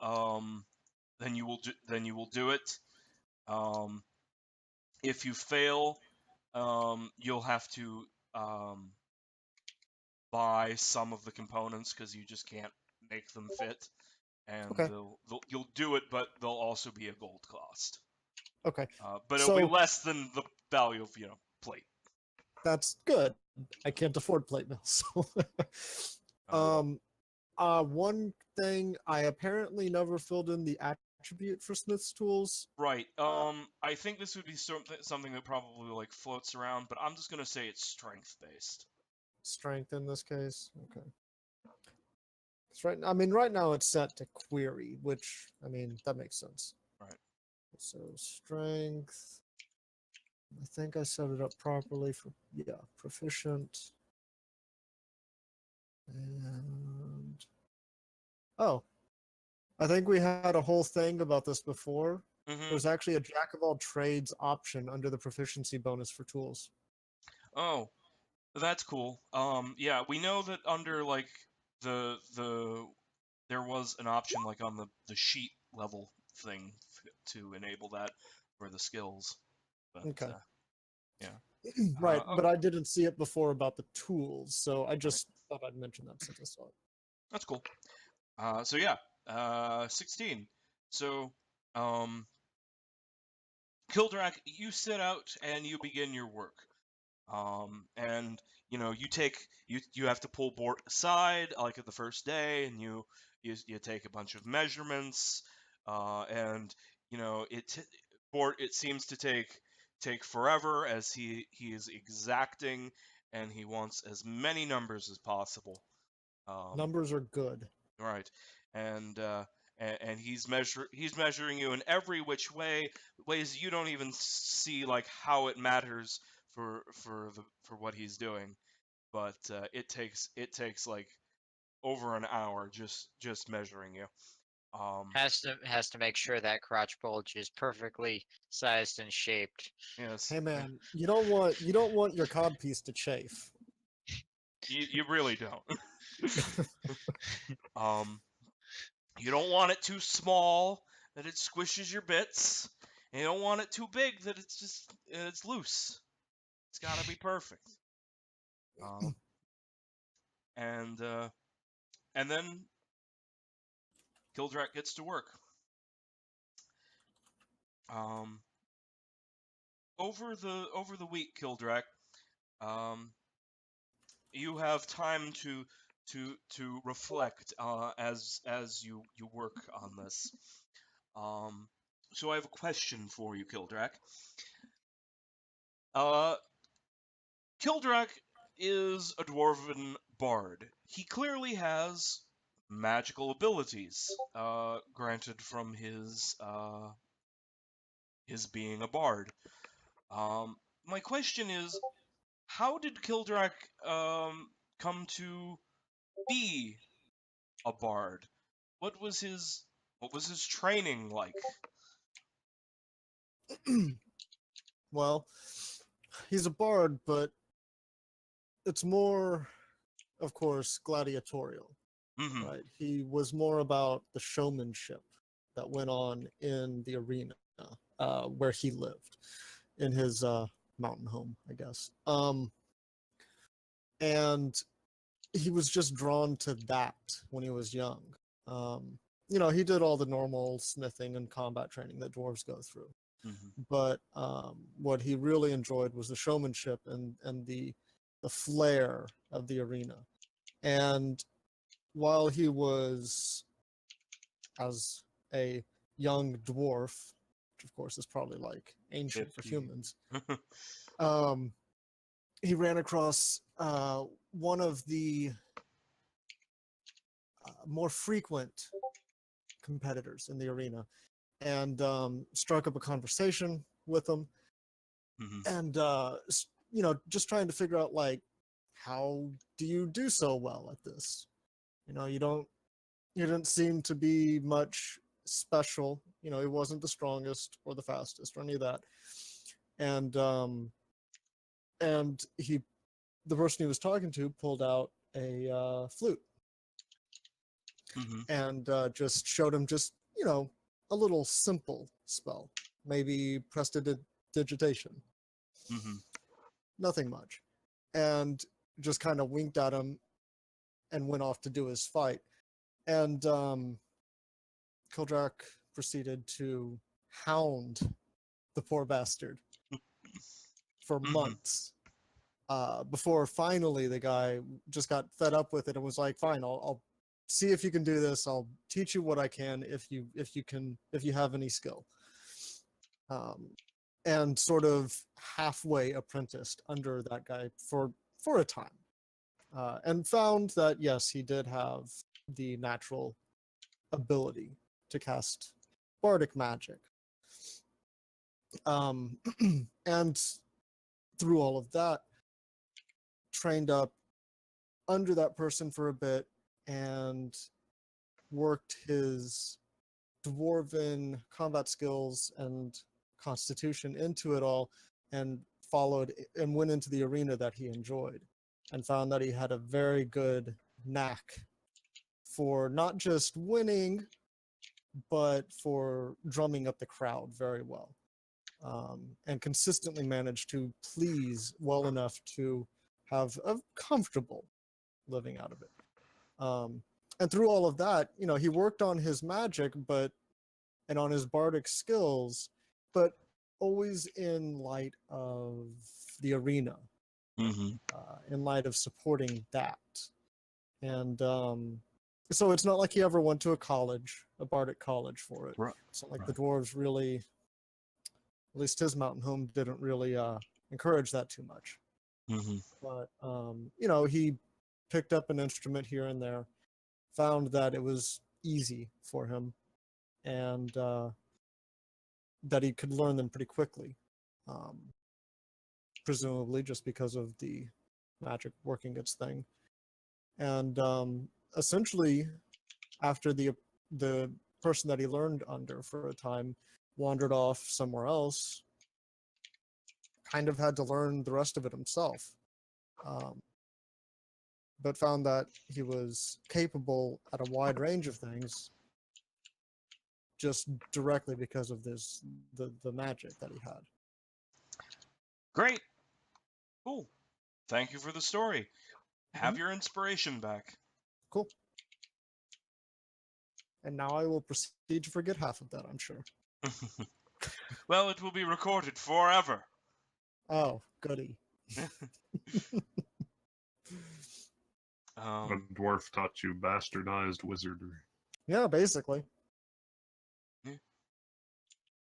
do it. If you fail, you'll have to buy some of the components because you just can't make them fit, and Okay. you'll do it, but they'll also be a gold cost. Okay. But it'll be So- less than the value of plate. That's good. I can't afford plate mills. One thing I apparently never filled in the attribute for Smith's Tools. Right. I think this would be something that probably like floats around, but I'm just gonna say it's strength based. Strength in this case. Okay. It's right. I mean, right now it's set to query, which I mean that makes sense. Right. So strength. I think I set it up properly for proficient. And oh, I think we had a whole thing about this before. Mm-hmm. There's actually a jack of all trades option under the proficiency bonus for tools. Oh, that's cool. Yeah, we know that under like the there was an option like on the sheet level thing to enable that for the skills. But, Okay. yeah. Right, Oh, but I didn't see it before about the tools, so I just thought I'd mention that since I saw it. that's cool. So yeah, 16. So, Kildrak, you set out and you begin your work. And you have to pull board aside like at the first day, and you take a bunch of measurements, and board it seems to take forever as he is exacting, and he wants as many numbers as possible. Numbers are good. Right, and he's measuring you in every which ways you don't even see like how it matters for what he's doing, but it takes like over an hour just measuring you. Has to make sure that crotch bulge is perfectly sized and shaped. Yes, Hey man, you don't want your cod piece to chafe. you really don't. You don't want it too small that it squishes your bits, and you don't want it too big that it's loose. It's got to be perfect. And then Kildrak gets to work. Over the week, Kildrak, you have time to reflect as you work on this. So I have a question for you, Kildrak. Kildrak is a dwarven bard. He clearly has magical abilities, granted from his being a bard. My question is, how did Kildrak come to be a bard? What was his training like? Well, he's a bard, but it's more, of course, gladiatorial. Mm-hmm. Right? He was more about the showmanship that went on in the arena where he lived, in his mountain home, I guess. And he was just drawn to that when he was young. He did all the normal smithing and combat training that dwarves go through. Mm-hmm. But what he really enjoyed was the showmanship and the flair of the arena. And while he was, as a young dwarf, which of course is probably like ancient for 50. humans, he ran across one of the more frequent competitors in the arena, and struck up a conversation with him, Mhm. and just trying to figure out like, how do you do so well at this? You didn't seem to be much special. He wasn't the strongest or the fastest or any of that. And the person he was talking to pulled out a flute Mhm. and just showed him just a little simple spell, maybe prestidigitation, Mhm. nothing much, and just kind of winked at him and went off to do his fight. And Kildrak proceeded to hound the poor bastard for Mhm. months before finally the guy just got fed up with it and was like, "Fine, I'll see if you can do this. I'll teach you what I can if you have any skill." And sort of halfway apprenticed under that guy for a time, and found that yes, he did have the natural ability to cast bardic magic. And through all of that, trained up under that person for a bit and worked his dwarven combat skills and constitution into it all, and followed and went into the arena that he enjoyed, and found that he had a very good knack for not just winning but for drumming up the crowd very well, and consistently managed to please well enough to have a comfortable living out of it. And through all of that, he worked on his magic, and on his bardic skills, but always in light of the arena, Mhm. in light of supporting that. And so it's not like he ever went to a bardic college for it. Right. It's not like Right. the dwarves really, at least his mountain home, didn't really encourage that too much. Mhm. But he picked up an instrument here and there, found that it was easy for him, and that he could learn them pretty quickly, presumably just because of the magic working its thing. And essentially, after the person that he learned under for a time wandered off somewhere else, kind of had to learn the rest of it himself. But found that he was capable at a wide range of things just directly because of the magic that he had. Great. Cool. Thank you for the story. Have Mhm. your inspiration back. Cool. And now I will proceed to forget half of that, I'm sure. Well, it will be recorded forever. Oh, goody. A dwarf taught you bastardized wizardry. Yeah, basically.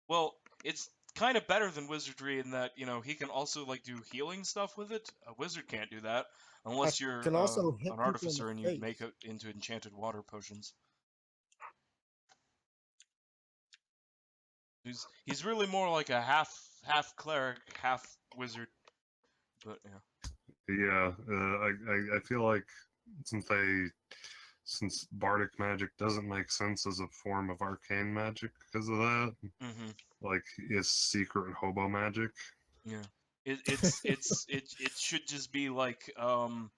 Well, it's kind of better than wizardry in that, he can also like do healing stuff with it. A wizard can't do that unless you're can also hit an people in artificer the and you face. make it into enchanted water potions. He's really more like a half cleric, half wizard. But yeah. Yeah, I feel like since bardic magic doesn't make sense as a form of arcane magic because of that, Mhm. like it's secret hobo magic. Yeah. It should just be like the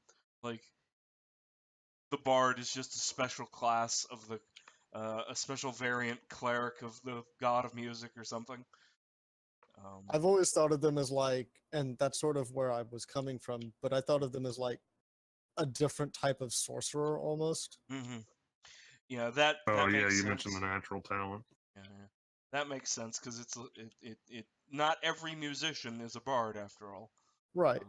bard is just a special class of the a special variant cleric of the god of music or something. I've always thought of them as like, and that's sort of where I was coming from, but I thought of them as like a different type of sorcerer almost. Mhm. Yeah, that Oh yeah, makes you sense. mentioned the natural talent. Yeah, that makes sense because it not every musician is a bard after all. Right.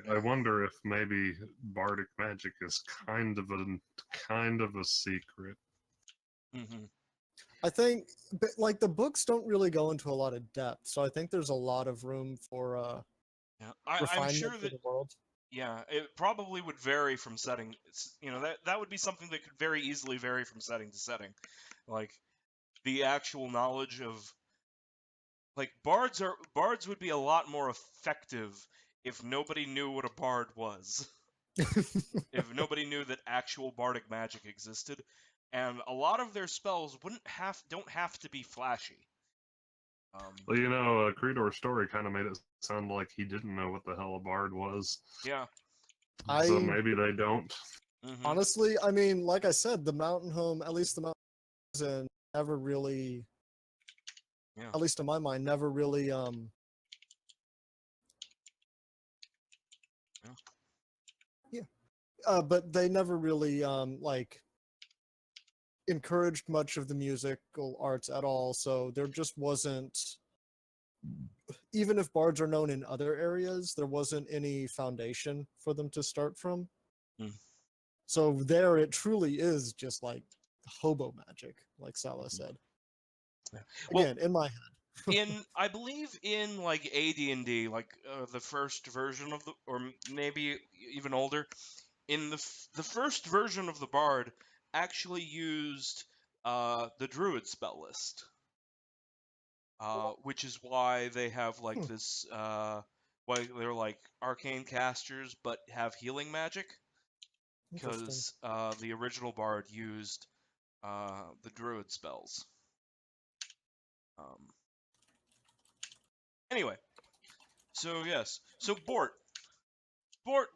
I wonder if maybe bardic magic is kind of a secret. Mhm. I think, but like the books don't really go into a lot of depth, so I think there's a lot of room for Yeah, I'm refinement sure for that the world. yeah, it probably would vary from setting. That would be something that could very easily vary from setting to setting. Like the actual knowledge of like bards would be a lot more effective if nobody knew what a bard was. If nobody knew that actual bardic magic existed, and a lot of their spells don't have to be flashy. Well, Creedor's story kind of made it sound like he didn't know what the hell a bard was. Yeah. So I maybe they don't. Mm-hmm. honestly, I mean, like I said, the mountain home, at least the mountain home, never really, Yeah. at least in my mind, never really but they never really like encouraged much of the musical arts at all. So there just wasn't, even if bards are known in other areas, there wasn't any foundation for them to start from. Mm. So there, it truly is just like hobo magic, like Salah said. Well, Again, in my head. I believe in like AD&D, like the first version of or maybe even older, in the first version of the bard actually used the druid spell list, which is why they have like this why they're like arcane casters but have healing magic, Interesting. because the original bard used the druid spells. Anyway, so yes, so Bort, what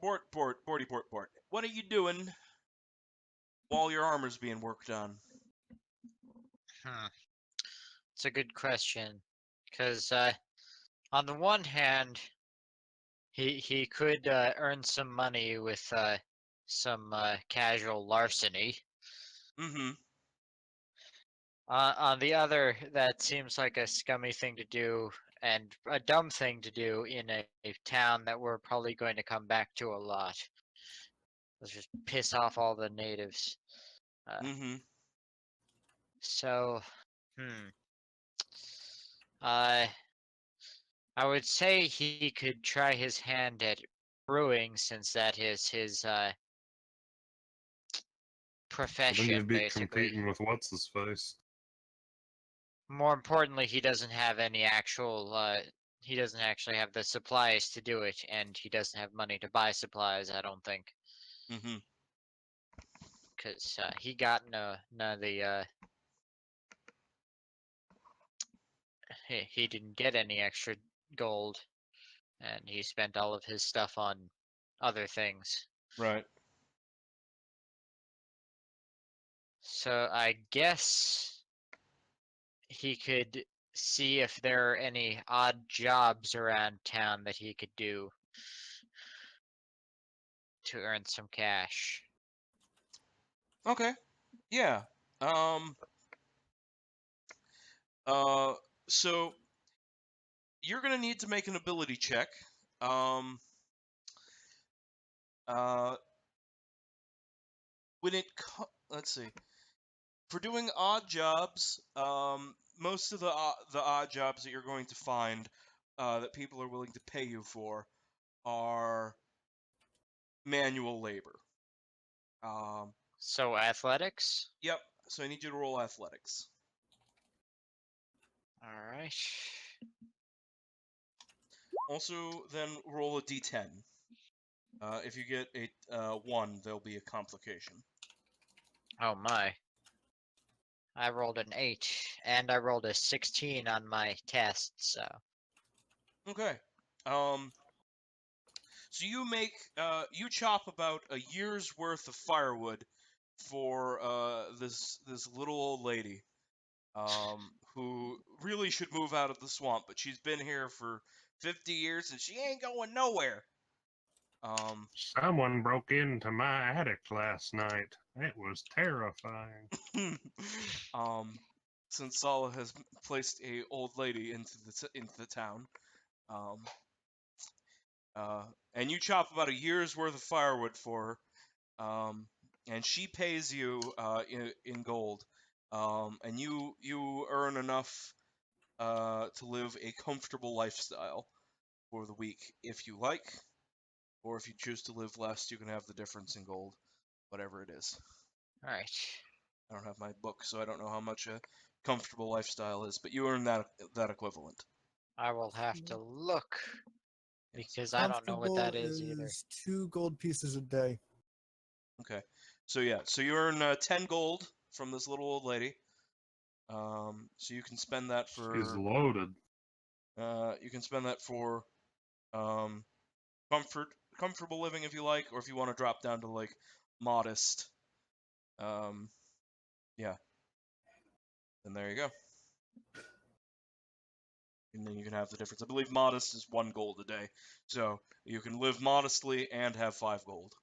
are you doing while your armor's being worked on? It's a good question, because on the one hand, he could earn some money with some casual larceny. Mm-hmm. On the other, that seems like a scummy thing to do and a dumb thing to do in a town that we're probably going to come back to a lot. Let's just piss off all the natives. Mm-hmm. So, I would say he could try his hand at brewing, since that is his But then profession, you'd be basically. competing with what's his face. More importantly, he doesn't have any actual. He doesn't actually have the supplies to do it, and he doesn't have money to buy supplies, I don't think. Mm-hmm. Because he got none of the. He didn't get any extra gold, and he spent all of his stuff on other things. Right. So I guess he could see if there are any odd jobs around town that he could do to earn some cash. Okay. Yeah. So you're gonna need to make an ability check. When it let's see, for doing odd jobs, most of the odd jobs that you're going to find that people are willing to pay you for are manual labor. So athletics? Yep. So I need you to roll athletics. Alright. Also, then roll a d10. If you get a 1, there'll be a complication. Oh my. I rolled an 8, and I rolled a 16 on my test, so. Okay. So you chop about a year's worth of firewood for this little old lady, who really should move out of the swamp, but she's been here for 50 years and she ain't going nowhere. Someone broke into my attic last night. It was terrifying. Since Sala has placed a old lady into the town, and you chop about a year's worth of firewood for her, and she pays you in gold, and you earn enough to live a comfortable lifestyle for the week if you like, or if you choose to live less, you can have the difference in gold, whatever it is. Alright. I don't have my book, so I don't know how much a comfortable lifestyle is, but you earn that equivalent. I will have to look Yes. because I don't know what that Comfortable is either. 2 gold pieces a day. Okay. So yeah, so you earn 10 gold from this little old lady. So you can spend that He's for loaded. you can spend that for um, comfortable living if you like, or if you want to drop down to like modest. Yeah. Then there you go. And then you can have the difference. I believe modest is 1 gold a day, so you can live modestly and have 5 gold.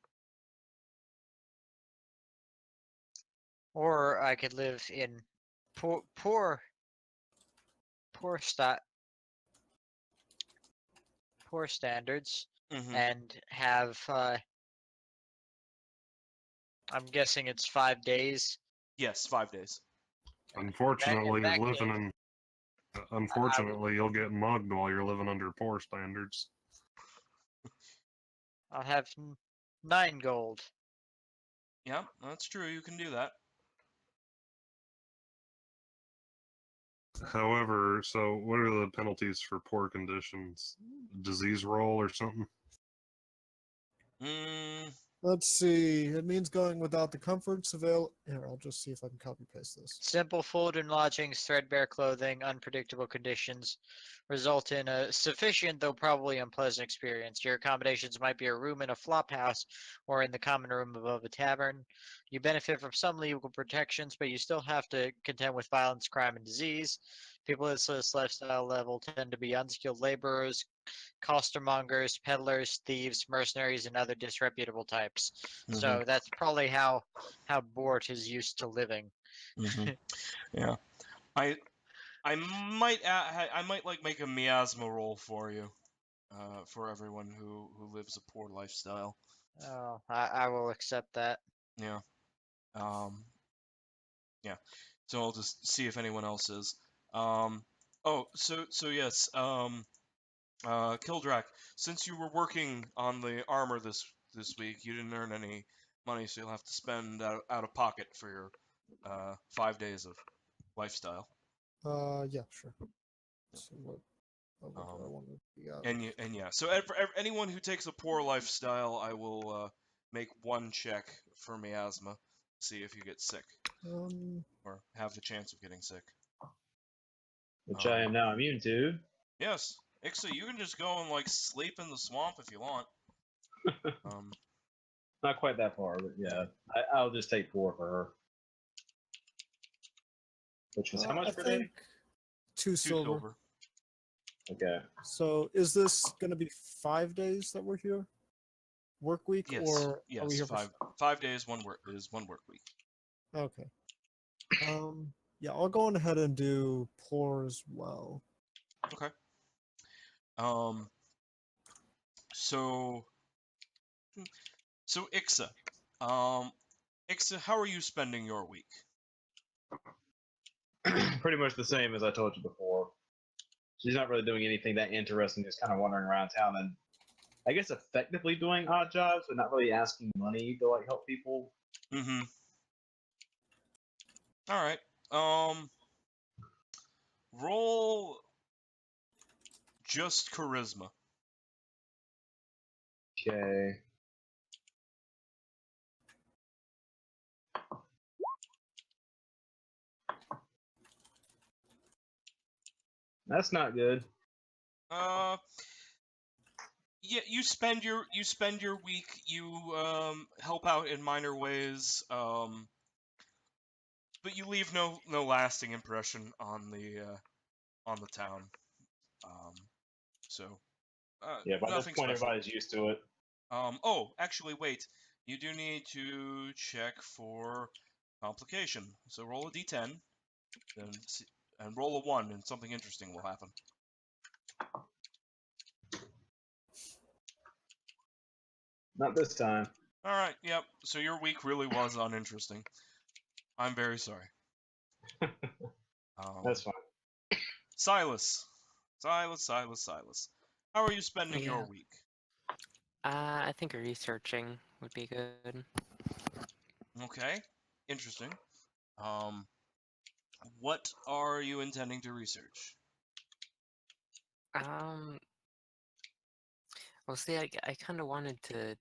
Or I could live in poor standards Mm-hmm. and have I'm guessing it's 5 days. Yes, 5 days. Unfortunately, that living case, in unfortunately you'll get mugged while you're living under poor standards. I'll have 9 gold. Yeah, that's true. You can do that. However, so what are the penalties for poor conditions? Disease roll or something? Mm, Let's see. It means going without the comforts available. Here, I'll just see if I can copy paste this. Simple food and lodgings, threadbare clothing, unpredictable conditions result in a sufficient, though probably unpleasant experience. Your accommodations might be a room in a flop house or in the common room above a tavern. You benefit from some legal protections, but you still have to contend with violence, crime, and disease. People at this lifestyle level tend to be unskilled laborers, costermongers, peddlers, thieves, mercenaries, and other disreputable types. mhm, So that's probably how Bort is used to living. mhm. Yeah. I might like make a miasma roll for you, for everyone who lives a poor lifestyle. Oh, I will accept that. Yeah. Um. Yeah. So I'll just see if anyone else is. Oh, so yes. Kildrak, since you were working on the armor this week, you didn't earn any money, so you'll have to spend out of pocket for your 5 days of lifestyle. Yeah, sure. Let's see what do I Um, want to be out and of? yeah, so for anyone who takes a poor lifestyle, I will make 1 check for miasma, see if you get sick or have the chance of getting sick. Which I am now immune to. Yes, Ixa, you can just go and like sleep in the swamp if you want. Not quite that far, but yeah. I'll just take 4 for her. Which was how much I per think day? 2 2 silver. silver. Okay. So is this going to be 5 days that we're here? Work week, Yes, or are we yes. here 5 days, 1 work week. Okay. Yeah, I'll go on ahead and do poor as well. Okay. So Ixa, Ixa, how are you spending your week? Pretty much the same as I told you before. She's not really doing anything that interesting, just kind of wandering around town and I guess effectively doing odd jobs, but not really asking money to like help people. Mm-hmm. All right. Roll just charisma. Okay. That's not good. Yeah, you spend your week. You help out in minor ways. But you leave no lasting impression on the town. So Yeah, by this nothing point, special. everybody's used to it. Oh, actually, wait. You do need to check for complication. So roll a d10, and roll a 1, and something interesting will happen. Not this time. All right. Yep. So your week really was uninteresting. I'm very sorry. That's fine. Silas. How are you spending your Yeah. week? I think researching would be good. Okay. Interesting. What are you intending to research? Well, see, I kind of wanted to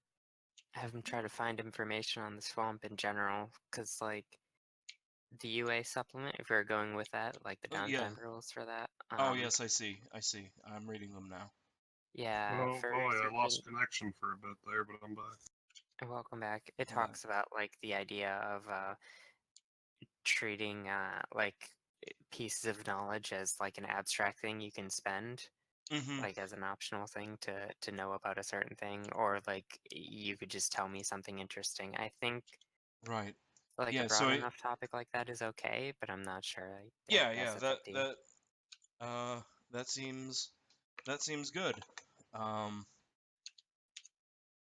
have him try to find information on the swamp in general, because, like, the UA supplement, if we are going with that, like the Oh, yeah. downtime rules for that. Oh, yes, I see. I'm reading them now. Yeah, Oh for boy, I researching. lost connection for a bit there, but I'm back. Welcome back. It Yeah. talks about like the idea of treating like pieces of knowledge as like an abstract thing you can spend, Mm-hmm. like as an optional thing to know about a certain thing, or like you could just tell me something interesting. I think Right. like Yeah, a so broad enough topic like that is okay, but I'm not sure. I yeah, guess it's that up to you. that seems good.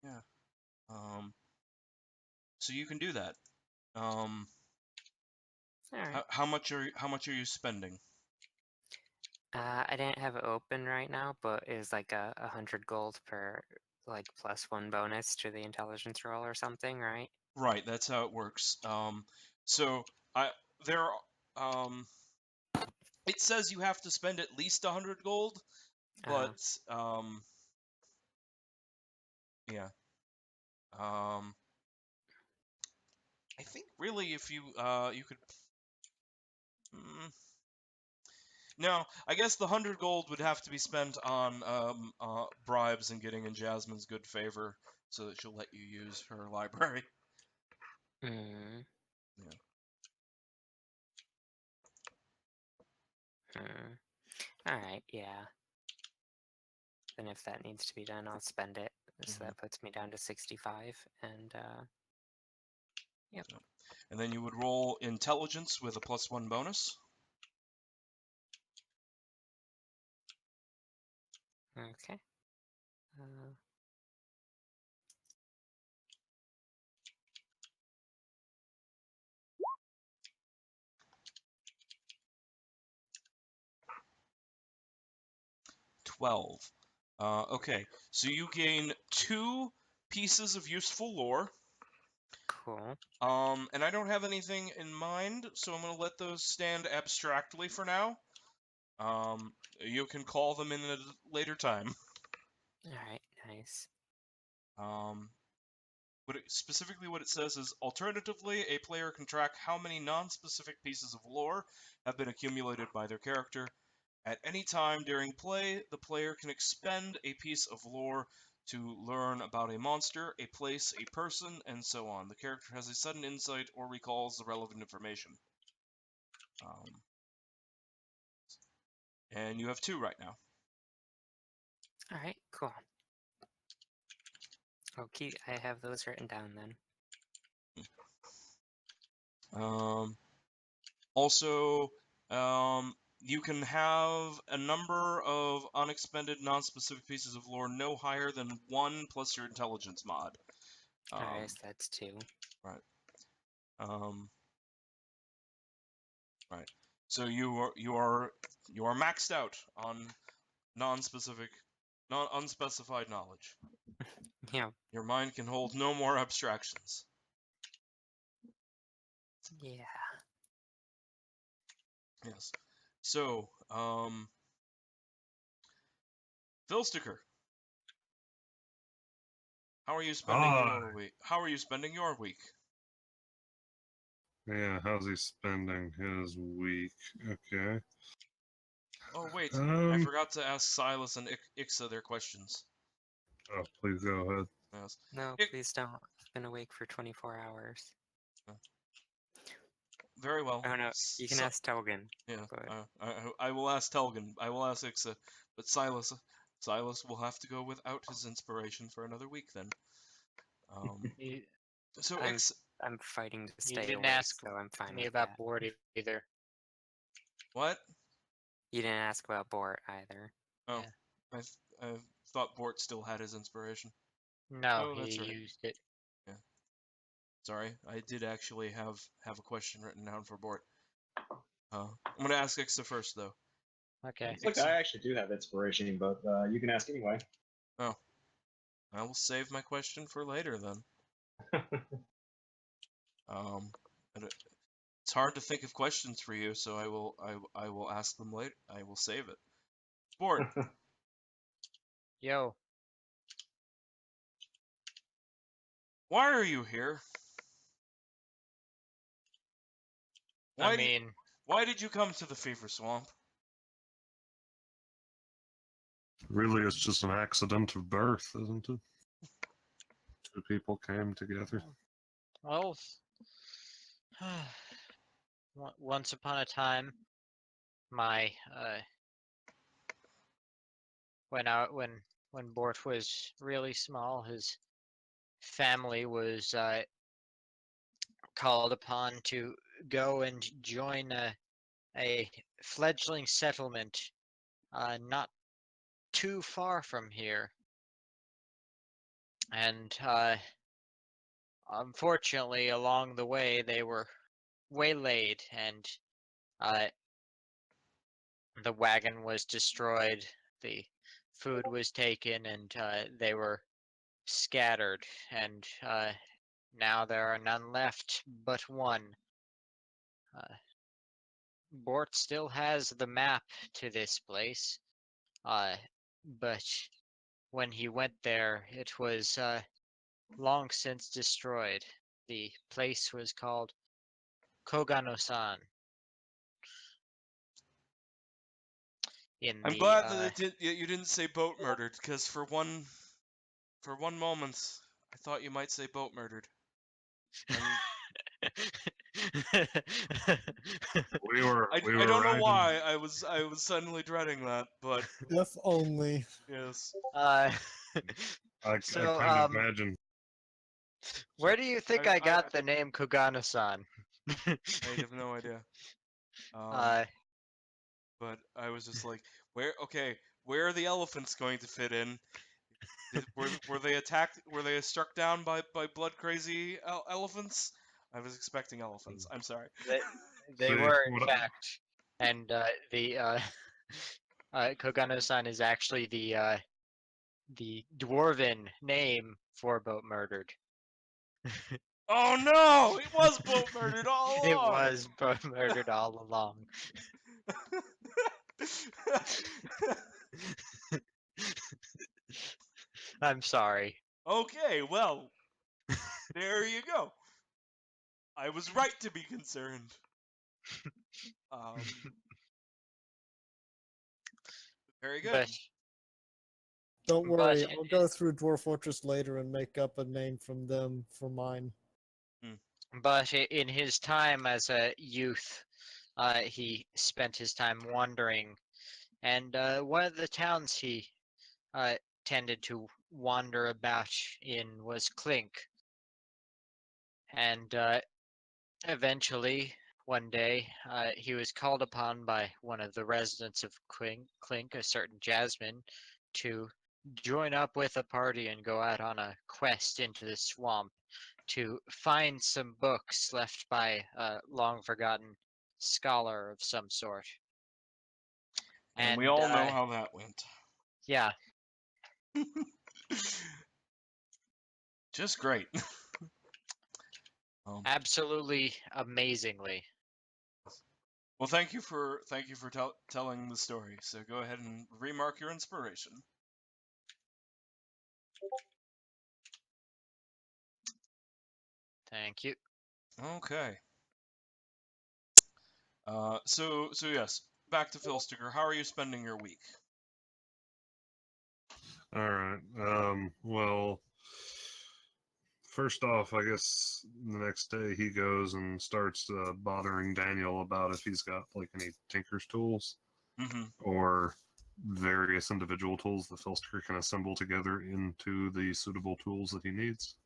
Yeah. So you can do that. All right. How much are you spending? I didn't have it open right now, but it was like 100 gold per like +1 bonus to the intelligence roll or something, right? Right, that's how it works. So I there it says you have to spend at least 100 gold, but yeah. I think really if you you could no, I guess the 100 gold would have to be spent on bribes and getting in Jasmine's good favor so that she'll let you use her library. Mm. Yeah. All right, yeah. Then if that needs to be done, I'll spend it. So that puts me down to 65, and yep. And then you would roll intelligence with a +1 bonus. Okay. Uh, 12. Okay, so you gain 2 pieces of useful lore. cool. And I don't have anything in mind, so I'm going to let those stand abstractly for now. You can call them in a later time. All right, nice. Specifically what it says is, alternatively, a player can track how many non-specific pieces of lore have been accumulated by their character. At any time during play, the player can expend a piece of lore to learn about a monster, a place, a person, and so on. The character has a sudden insight or recalls the relevant information. And you have 2 right now. All right, cool. Okay, I have those written down then. Also, you can have a number of unexpended, non-specific pieces of lore no higher than 1 plus your intelligence mod. All right, so that's 2. Right. Right. So you are maxed out on unspecified knowledge. Yeah. Your mind can hold no more abstractions. Yeah. Yes. So, Phil Sticker, how are you spending your week? How are you spending your week? Yeah, how's he spending his week? Okay. Oh wait, I forgot to ask Silas and Ixa their questions. Oh, please go ahead. Yes. No, please don't. I've been awake for 24 hours. Very well. Oh no, you can ask Telgan. Yeah, But... I will ask Telgan. I will ask Ixa, but Silas will have to go without his inspiration for another week then. So I'm fighting to You stay didn't awake, ask so I'm fine me with about that. board either. What? You didn't ask about Bort either. Oh, Yeah. I thought Bort still had his inspiration. No, Oh, he that's right. used it. Yeah. Sorry, I did actually have a question written down for Bort. I'm gonna ask Ixa first though. Okay. Look, I actually do have inspiration, but you can ask anyway. Oh, I will save my question for later then. It's hard to think of questions for you, so I will ask them later. I will save it. Sport. Yo, Why are you here? I mean, Why did you come to the Fever Swamp? Really, it's just an accident of birth, isn't it? Two people came together. well, once upon a time, my when Bort was really small, his family was called upon to go and join a fledgling settlement not too far from here. And unfortunately, along the way, they were waylaid, and uh, the wagon was destroyed, the food was taken, and they were scattered. And now there are none left but one. Bort still has the map to this place, but when he went there, it was long since destroyed. The place was called Kogano-san. I'm glad that you didn't say boat murdered, because for one moment I thought you might say boat murdered. We were. I don't know why I was suddenly dreading that, but If only. yes. I So, can't imagine. where do you think I- I got the name Kogano-san? I have no idea. But I was just like, where are the elephants going to fit in? Were they attacked? Were they struck down by blood crazy elephants? I was expecting elephants. I'm sorry. They See, were, in what fact. And the Kogano-san is actually the dwarven name for boat murdered. Oh no! It was boat murdered all It along. was boat murdered all along. I'm sorry. Okay, well, there you go. I was right to be concerned. Very good. But Don't But worry, it- I'll go through Dwarf Fortress later and make up a name from them for mine. But in his time as a youth, he spent his time wandering, and one of the towns he tended to wander about in was Clink. And eventually, one day, he was called upon by one of the residents of Clink, a certain Jasmine, to join up with a party and go out on a quest into the swamp to find some books left by a long forgotten scholar of some sort. And we all know how that went. Yeah. Just great. Absolutely amazingly. Well, thank you for telling the story. So go ahead and remark your inspiration. Thank you. Okay. So yes, back to Philsticker. How are you spending your week? All right. Well, first off, I guess the next day he goes and starts bothering Daniel about if he's got like any Tinker's tools Mm-hmm. or various individual tools that Philsticker can assemble together into the suitable tools that he needs.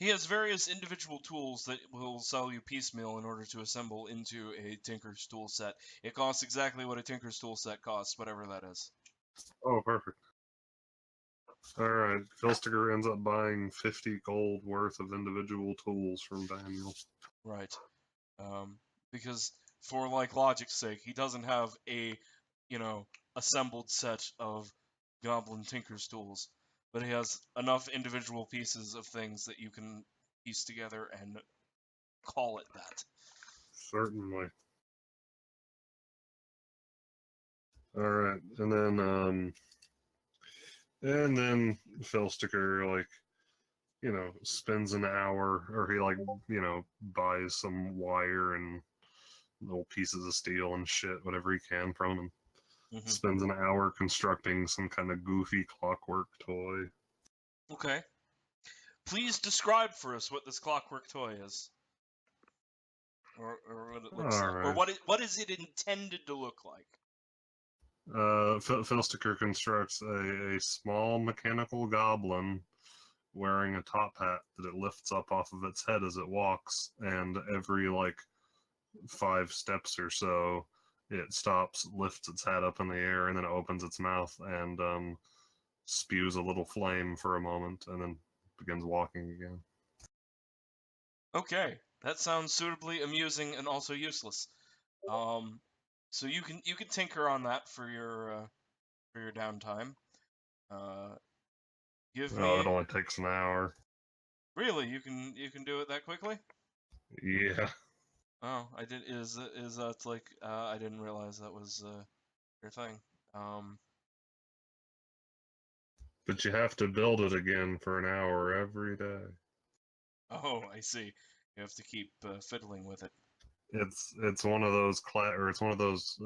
He has various individual tools that will sell you piecemeal in order to assemble into a Tinker's tool set. It costs exactly what a Tinker's tool set costs, whatever that is. Oh, perfect. All right. Philsticker ends up buying 50 gold worth of individual tools from Daniel. Right. Because for like logic's sake, he doesn't have a, assembled set of Goblin Tinker's tools, but he has enough individual pieces of things that you can piece together and call it that. Certainly. All right, and then Felsticker, like, spends an hour, or he, like, buys some wire and little pieces of steel and shit, whatever he can from him. Hmm. Spends an hour constructing some kind of goofy clockwork toy. Okay. Please describe for us what this clockwork toy is, or what it looks All like, or right. what is it intended to look like? Felsticker constructs a small mechanical goblin wearing a top hat that it lifts up off of its head as it walks, and every, like, 5 steps or so, it stops, lifts its hat up in the air, and then it opens its mouth and spews a little flame for a moment, and then begins walking again. Okay, that sounds suitably amusing and also useless. So you can tinker on that for your downtime. Give Oh, me it only takes an hour. really you can do it that quickly? Yeah, Oh, I did is that like I didn't realize that was your thing. but you have to build it again for an hour every day. Oh, I see. You have to keep fiddling with it. It's one of those it's one of those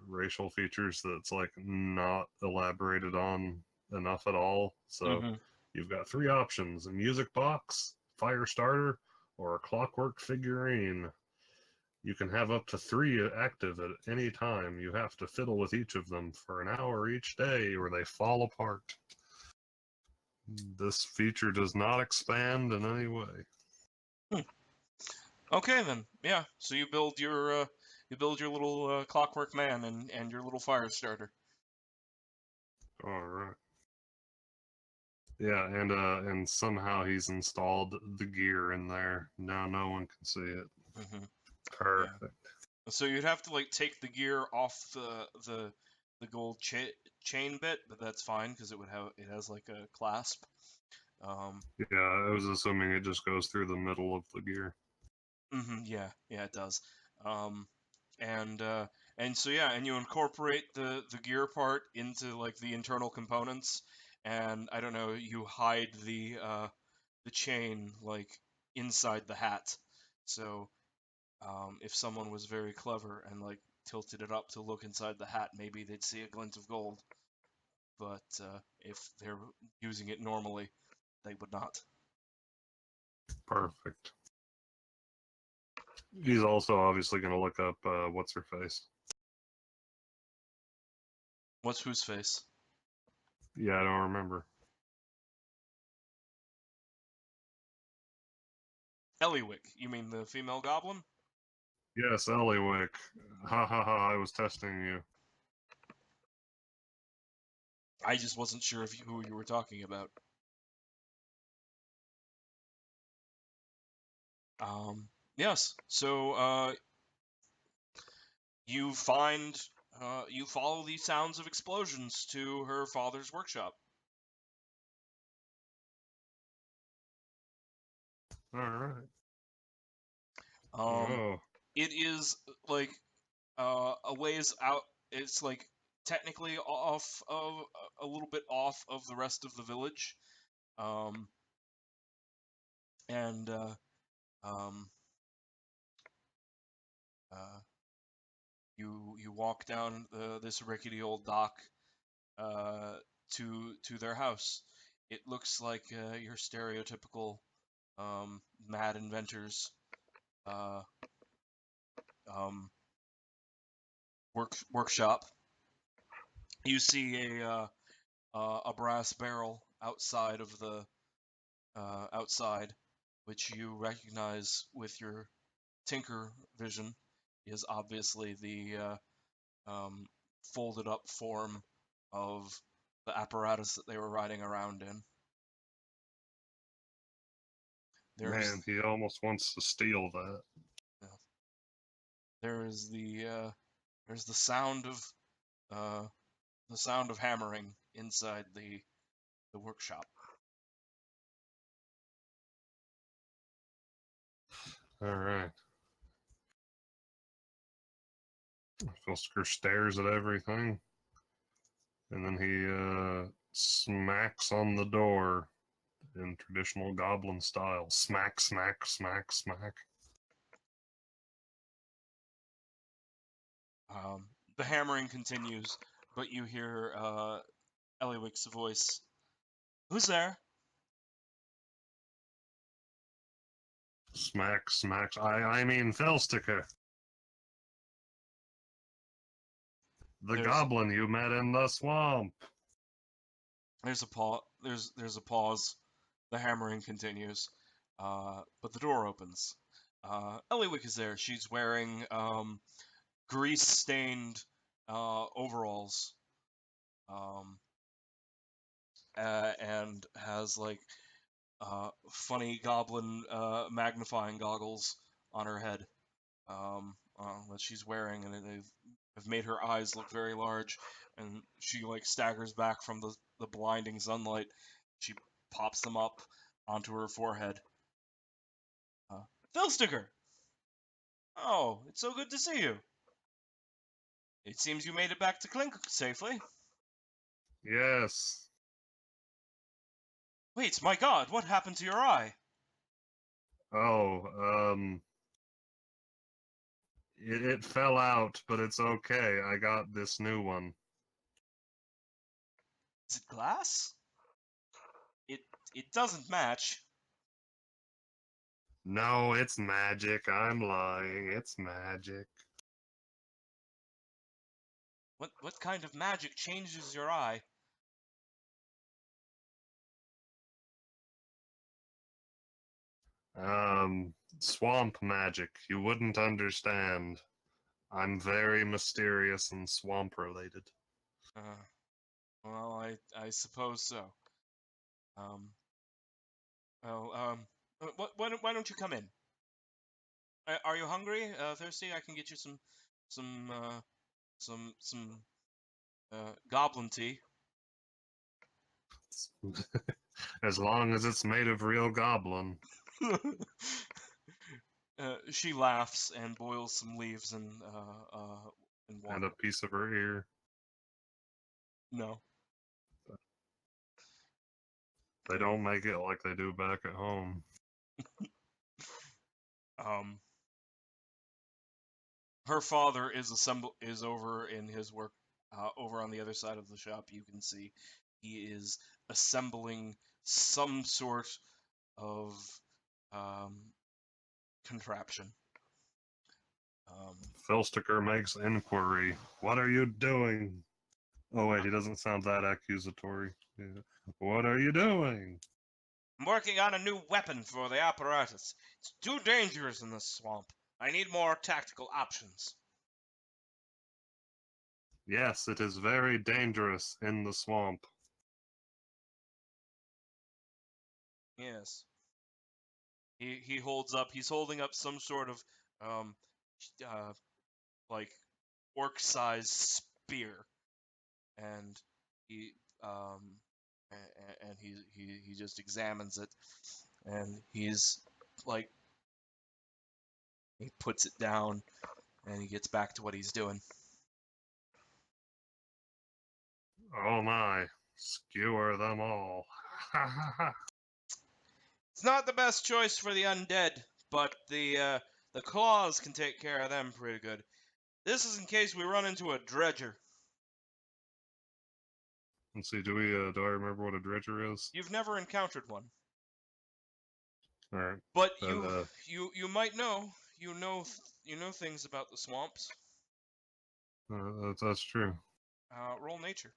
racial features that's, like, not elaborated on enough at all. So Mm-hmm. you've got 3 options: a music box, fire starter, or a clockwork figurine. You can have up to 3 active at any time. You have to fiddle with each of them for an hour each day, or they fall apart. This feature does not expand in any way. Okay then, yeah. So you build your little clockwork man and your little fire starter. All right. Yeah, and somehow he's installed the gear in there. Now no one can see it. Mm-hmm. Perfect. So you'd have to like take the gear off the gold chain bit, but that's fine because it has like a clasp. Yeah, I was assuming it just goes through the middle of the gear. Yeah, it does. Um, and so yeah, and you incorporate the gear part into like the internal components, and I don't know, you hide the chain like inside the hat. So if someone was very clever and like tilted it up to look inside the hat, maybe they'd see a glint of gold. But if they're using it normally, they would not. Perfect. He's also obviously going to look up what's her face. What's whose face? Yeah, I don't remember. Eliwick. You mean the female goblin? Yes, Eliwick. Ha ha ha! I was testing you. I just wasn't sure who you were talking about. Yes. So you find you follow the sounds of explosions to her father's workshop. All right. Um, Oh, it is like a ways out. It's like technically off of a little bit off of the rest of the village. Um, and um, uh, you walk down this rickety old dock uh, to their house. It looks like your stereotypical mad inventors uh, um, workshop. You see a brass barrel outside of the outside, which you recognize with your tinker vision is obviously the folded up form of the apparatus that they were riding around in. There's man, he almost wants to steal that. there's there's uh, the sound of hammering inside the workshop. All right. Filsker stares at everything, and then he smacks on the door in traditional goblin style. Smack, smack, smack, smack. The hammering continues, but you hear Eliwick's voice. Who's there? Smack, smack. I mean Filsticker. The There's- goblin you met in the swamp. There's a pause. There's a pause. The hammering continues, but the door opens. Eliwick is there. She's wearing grease-stained overalls, and has like funny goblin magnifying goggles on her head that she's wearing, and they've have made her eyes look very large. And she like staggers back from the blinding sunlight. She pops them up onto her forehead. Filsticker! Oh, it's so good to see you. It seems you made it back to Clink safely. Yes. Wait, my god, what happened to your eye? Oh, it fell out, but it's okay. I got this new one. Is it glass? It doesn't match. No, it's magic. I'm lying. It's magic. What kind of magic changes your eye? Swamp magic. You wouldn't understand. I'm very mysterious and swamp related. Well, I suppose so. Why don't you come in? Are you hungry? Thirsty? I can get you some goblin tea. As long as it's made of real goblin. She laughs and boils some leaves in water. And a piece of her ear. No. They don't make it like they do back at home. Her father is over in his work over on the other side of the shop. You can see he is assembling some sort of contraption. Filsticker makes inquiry. What are you doing? Oh wait, he doesn't sound that accusatory. Yeah. What are you doing? I'm working on a new weapon for the apparatus. It's too dangerous in this swamp. I need more tactical options. Yes, it is very dangerous in the swamp. Yes. He's holding up some sort of like orc-sized spear, and he he just examines it, and he's like he puts it down, and he gets back to what he's doing. Oh my, skewer them all. Ha ha ha. It's not the best choice for the undead, but the claws can take care of them pretty good. This is in case we run into a dredger. Let's see, do I remember what a dredger is? You've never encountered one, Alright. but Then, you might know. You know things about the swamps. that's true. Roll nature.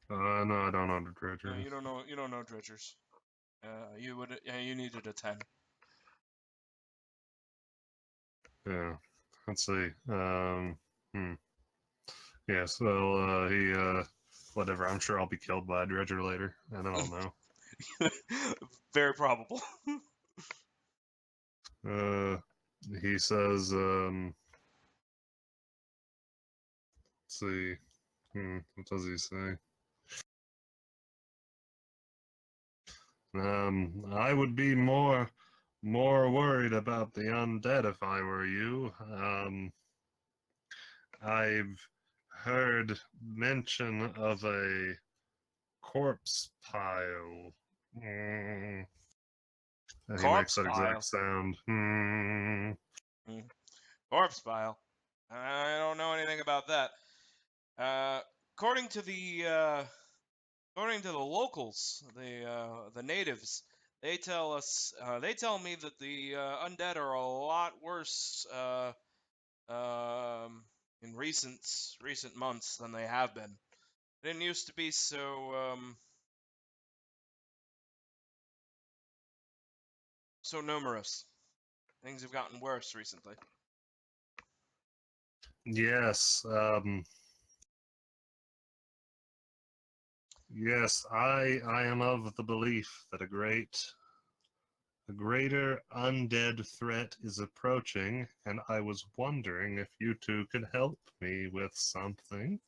No, I don't know the dredger. No, you don't know dredgers. You needed a 10. Yeah. Let's see. Yeah, so he whatever, I'm sure I'll be killed by a dredger later. I don't know. Very probable. He says, let's see. What does he say? I would be more worried about the undead if I were you. I've heard mention of a corpse pile. Mm. And he makes Corpse that pile. exact sound. Mm. Corpse pile. I don't know anything about that. According to the locals, the natives, they tell us, they tell me that the undead are a lot worse in recent months than they have been. They didn't used to be so numerous. Things have gotten worse recently. Yes. Yes, I am of the belief that a greater undead threat is approaching, and I was wondering if you two could help me with something.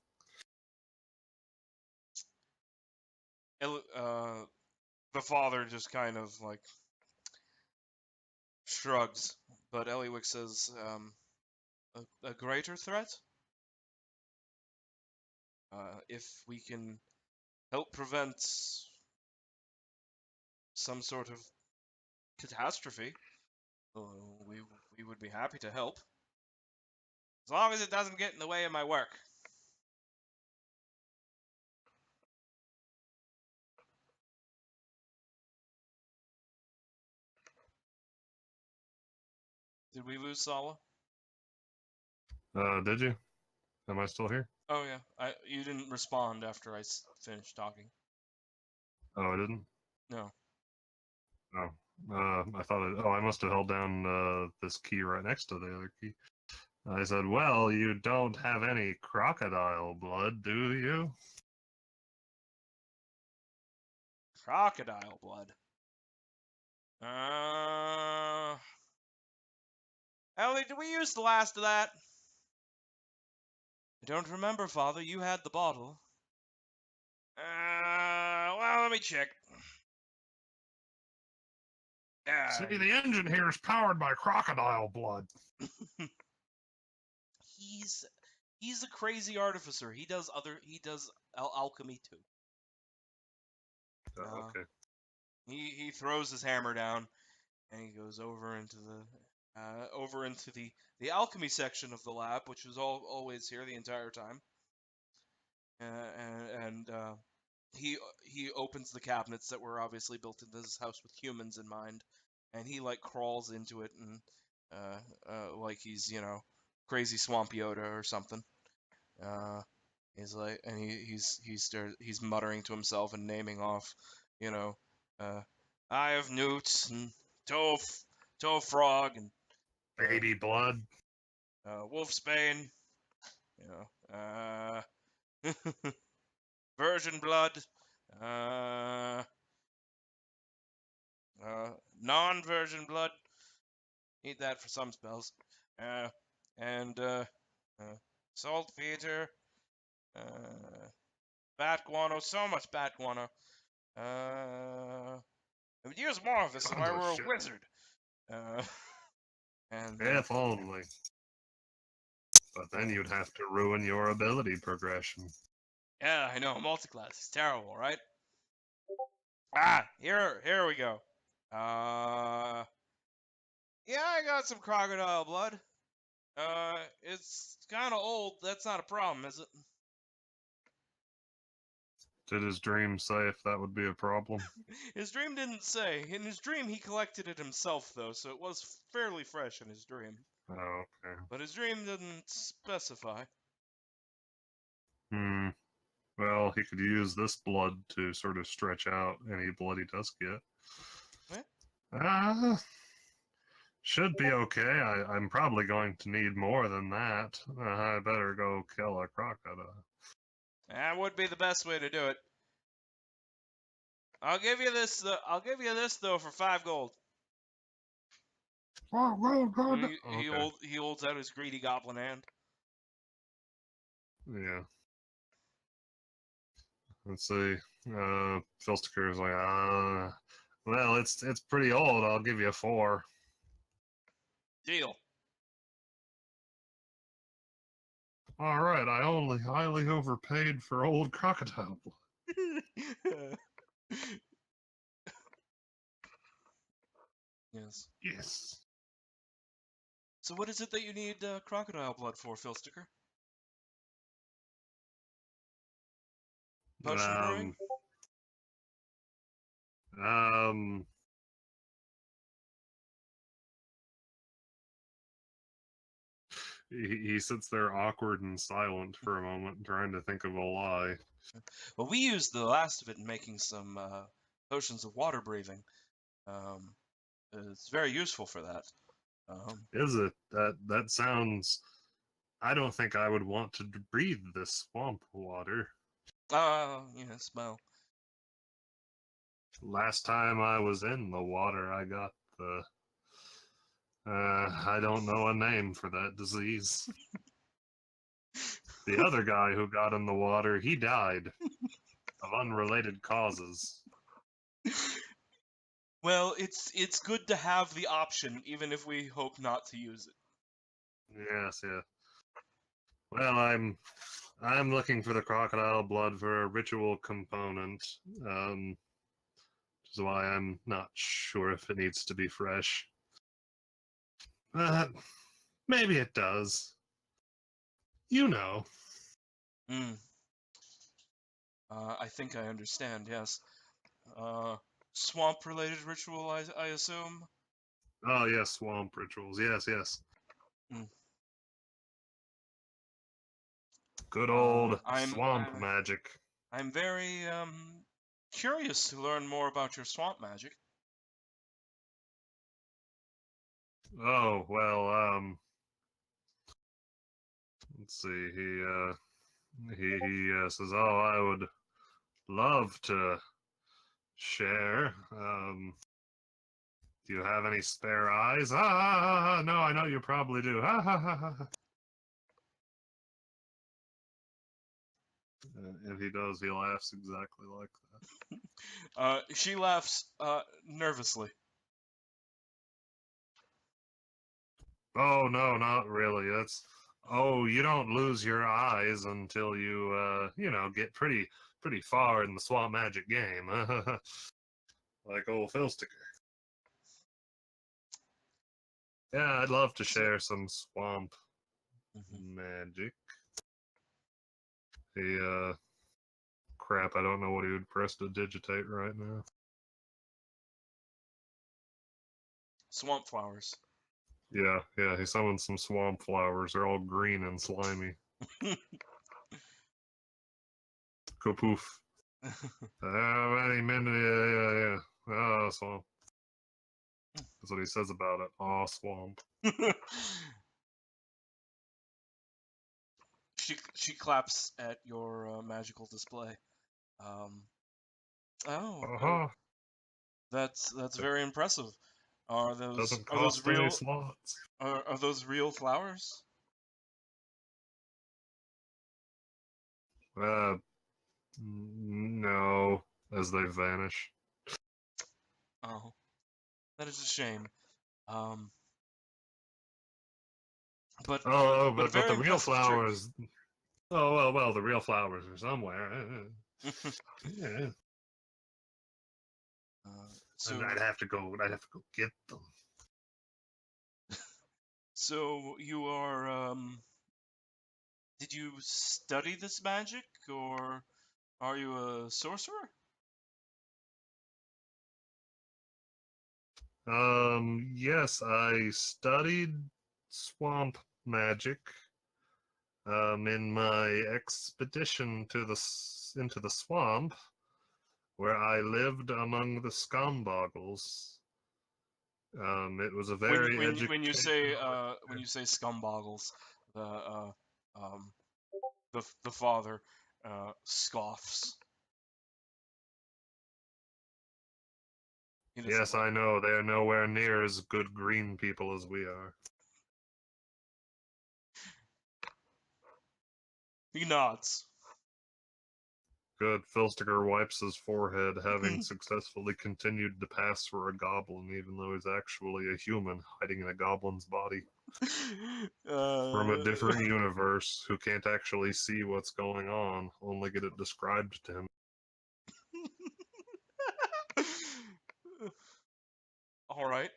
The father just kind of like shrugs, but Eliwick says, a greater threat? If we can help prevent some sort of catastrophe, uh, we would be happy to help. As long as it doesn't get in the way of my work. Did we lose Sala? Did you? Am I still here? Oh yeah, you didn't respond after I finished talking. Oh, I didn't? No. Oh. I thought I must have held down this key right next to the other key. I said, well, you don't have any crocodile blood, do you? Crocodile blood. Ellie, did we use the last of that? I don't remember, Father. You had the bottle. Well, let me check. See, the engine here is powered by crocodile blood. He's a crazy artificer. He does alchemy too. Okay. He throws his hammer down and he goes over into the alchemy section of the lab, which was always here the entire time. And he opens the cabinets that were obviously built into this house with humans in mind, and he like crawls into it and like he's crazy swamp Yoda or something. He's like, and he's muttering to himself and naming off, Eye of Newt and Toe Frog and Baby blood. Wolfsbane, Virgin Blood, uh, non-Virgin Blood. Need that for some spells. And Saltpeter, Bat Guano, so much Bat Guano. I would use more of this if I were a wizard. And If only. But then you'd have to ruin your ability progression. yeah, I know, multiclass is terrible, right? Here we go. Yeah, I got some crocodile blood. It's kind of old. That's not a problem, is it? Did his dream say if that would be a problem? His dream didn't say. In his dream, he collected it himself, though, so it was fairly fresh in his dream. Oh, okay. But his dream didn't specify. Well, he could use this blood to sort of stretch out any blood he does get. Should be okay. I'm probably going to need more than that. I better go kill a crocodile. That would be the best way to do it. I'll give you this. I'll give you this though for 5 gold. Oh, He holds out his greedy goblin hand. Yeah. Let's see. Filsticker is like, well, it's pretty old. I'll give you 4. Deal. All right, I only highly overpaid for old crocodile blood. Yes. Yes. So what is it that you need crocodile blood for, Phil Sticker? Potion brewing? Um. He sits there awkward and silent for a moment, trying to think of a lie. Well, we used the last of it in making some potions of water breathing. Um, it's very useful for that. Is it? That sounds. I don't think I would want to breathe this swamp water. Yes, well, Last time I was in the water, I got the. I don't know a name for that disease. The other guy who got in the water, he died of unrelated causes. well, it's good to have the option, even if we hope not to use it. Yes, yeah. Well, I'm looking for the crocodile blood for a ritual component. Which is why I'm not sure if it needs to be fresh. Uh, maybe it does. You know. Hmm. I think I understand. Yes. Swamp-related ritual, I assume. Oh yes, swamp rituals. Yes, yes. Mm. Good old I'm swamp magic. I'm very curious to learn more about your swamp magic. Oh well. Let's see. He says, "Oh, I would love to share. Do you have any spare eyes? No, I know you probably do. If he does, he laughs exactly like that. She laughs nervously. Oh no, not really. Oh, you don't lose your eyes until you get pretty far in the swamp magic game. Like old Phil Sticker. Yeah, I'd love to So, share some swamp mhm. magic. He crap, I don't know what he would press to digitate right now. Swamp flowers. Yeah, he summoned some swamp flowers. They're all green and slimy. Kapoof. Any minute, yeah. Oh, swamp. That's what he says about it. Oh, swamp. She claps at your magical display. Oh, Uh-huh. that's very impressive. Are those Doesn't are those cost any real slots. are those real flowers? No, as they vanish. Oh, that is a shame. Um, but But very the real impressive trick. flowers. Oh well, the real flowers are somewhere. Yeah, So I'd have to go. I'd have to go get them. so you are did you study this magic or are you a sorcerer? Yes, I studied swamp magic. In my expedition to into the swamp, where I lived among the scumboggles. It was a very educational. When you say scumboggles, the um the father scoffs. He doesn't Yes, like I know they are nowhere near as good green people as we are. He nods. Good. Filstiger wipes his forehead, having successfully continued to pass for a goblin, even though he's actually a human hiding in a goblin's body from a different universe who can't actually see what's going on, only get it described to him. All right.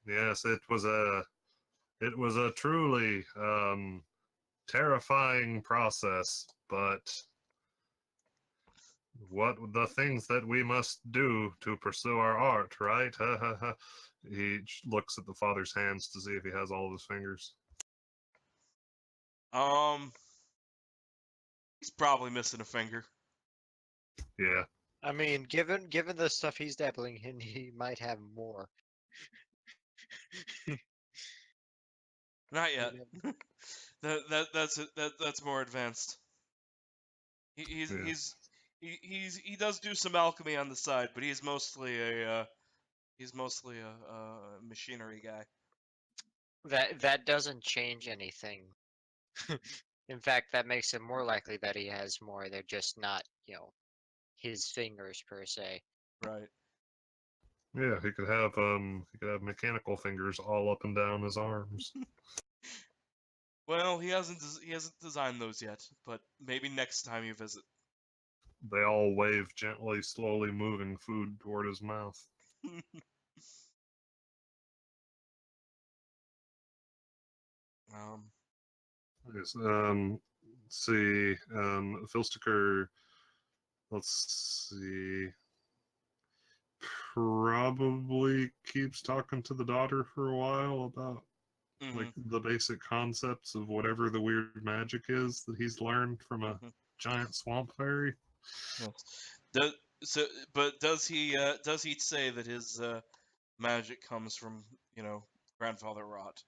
Yes, it was a truly terrifying process, but what the things that we must do to pursue our art, right? He looks at the father's hands to see if he has all of his fingers. He's probably missing a finger. Yeah. I mean, given the stuff he's dabbling in, he might have more. Not yet. You That's more advanced. He's Yeah. he does do some alchemy on the side, but he's mostly a machinery guy. That doesn't change anything. In fact, that makes it more likely that he has more. They're just not, his fingers per se. Right. Yeah, he could have mechanical fingers all up and down his arms. Well, he hasn't designed those yet, but maybe next time you visit. They all wave gently, slowly moving food toward his mouth. Yes, let's see. Filstiker, let's see. Probably keeps talking to the daughter for a while about like the basic concepts of whatever the weird magic is that he's learned from a giant swamp fairy. Yes. Does he say that his magic comes from grandfather rot,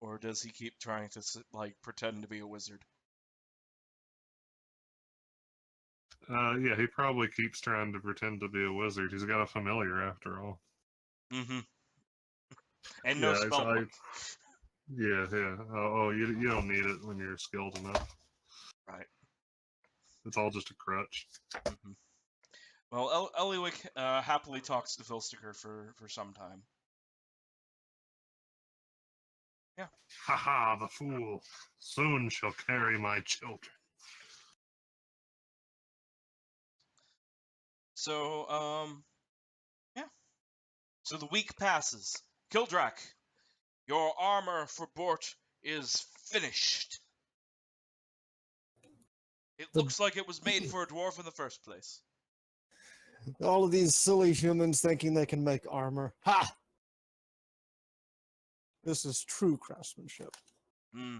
or does he keep trying to like pretend to be a wizard? Yeah, he probably keeps trying to pretend to be a wizard. He's got a familiar after all. Mm-hmm. And no Yeah, spell book. Yeah. You don't need it when you're skilled enough. Right. It's all just a crutch. Mm-hmm. Well, Eliwick happily talks to Filstiker for some time. Yeah. Ha, the fool! Soon shall carry my children. So, yeah. So the week passes. Kildrak, your armor for Bort is finished. It looks like it was made for a dwarf in the first place. All of these silly humans thinking they can make armor. Ha! This is true craftsmanship. Hmm.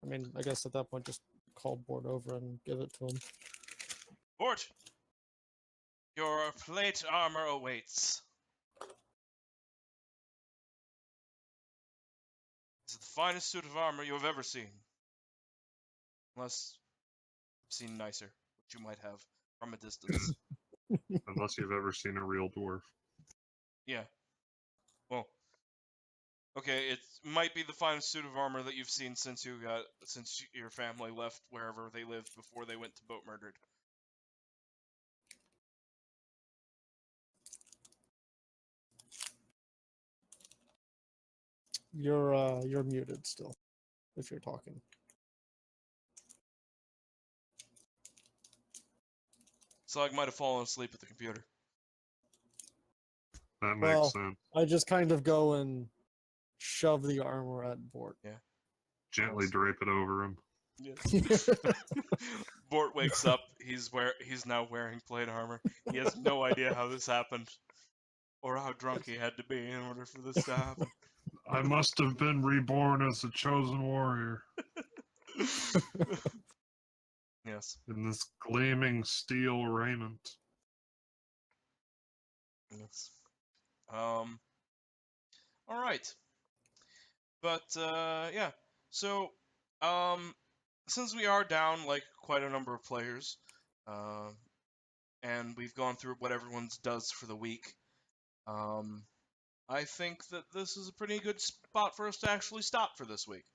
I mean, I guess at that point, just call Bort over and give it to him. Bort, your plate armor awaits. It's the finest suit of armor you have ever seen. Unless you've seen nicer, which you might have from a distance. Unless you've ever seen a real dwarf. Yeah. Well, okay, it might be the finest suit of armor that you've seen since your family left wherever they lived before they went to boat murdered. You're muted still, if you're talking. So I might have fallen asleep at the computer. That makes sense. I just kind of go and shove the armor at Bort. Yeah. Gently drape it over him. Yes. Bort wakes up. He's now wearing plate armor. He has no idea how this happened, or how drunk he had to be in order for this to happen. I must have been reborn as a chosen warrior. Yes. In this gleaming steel raiment. Yes. All right. But yeah. So since we are down like quite a number of players, and we've gone through what everyone's does for the week, I think that this is a pretty good spot for us to actually stop for this week.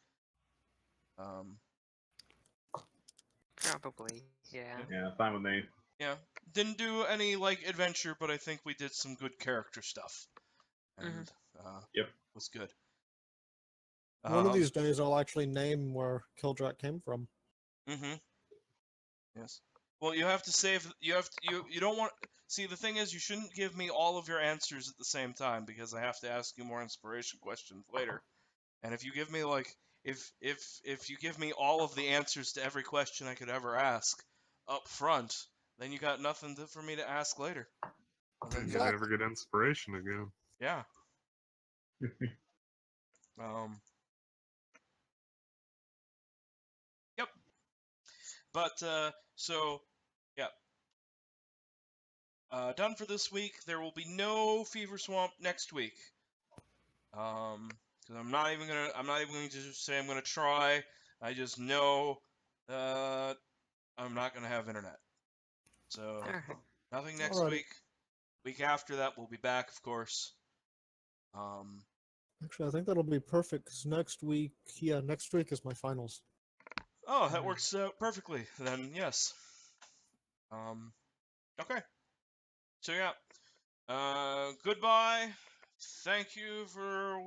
Probably, yeah. Yeah, fine with me. Yeah, didn't do any like adventure, but I think we did some good character stuff, and Yep. was good. One of these days, I'll actually name where Kildrak came from. Mm-hmm. Yes. Well, you have to save. You don't want. See, the thing is, you shouldn't give me all of your answers at the same time because I have to ask you more inspiration questions later. And if you give me like, if you give me all of the answers to every question I could ever ask up front, then you got nothing for me to ask later. And then You never get inspiration again. yeah. Yep. But so yeah. Done for this week. There will be no Fever Swamp next week. Because I'm not even going to say I'm gonna try. I just know that I'm not gonna have internet. So Alright. nothing next Alrighty. week. Week after that we'll be back, of course. Actually, I think that'll be perfect because next week is my finals. Oh, that works out perfectly. Then yes. Okay. So yeah. Goodbye. Thank you for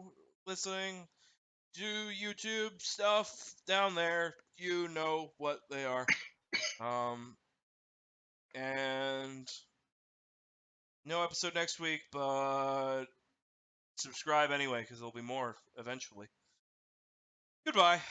listening. Do YouTube stuff down there. You know what they are. And no episode next week, but subscribe anyway because there'll be more eventually. Goodbye.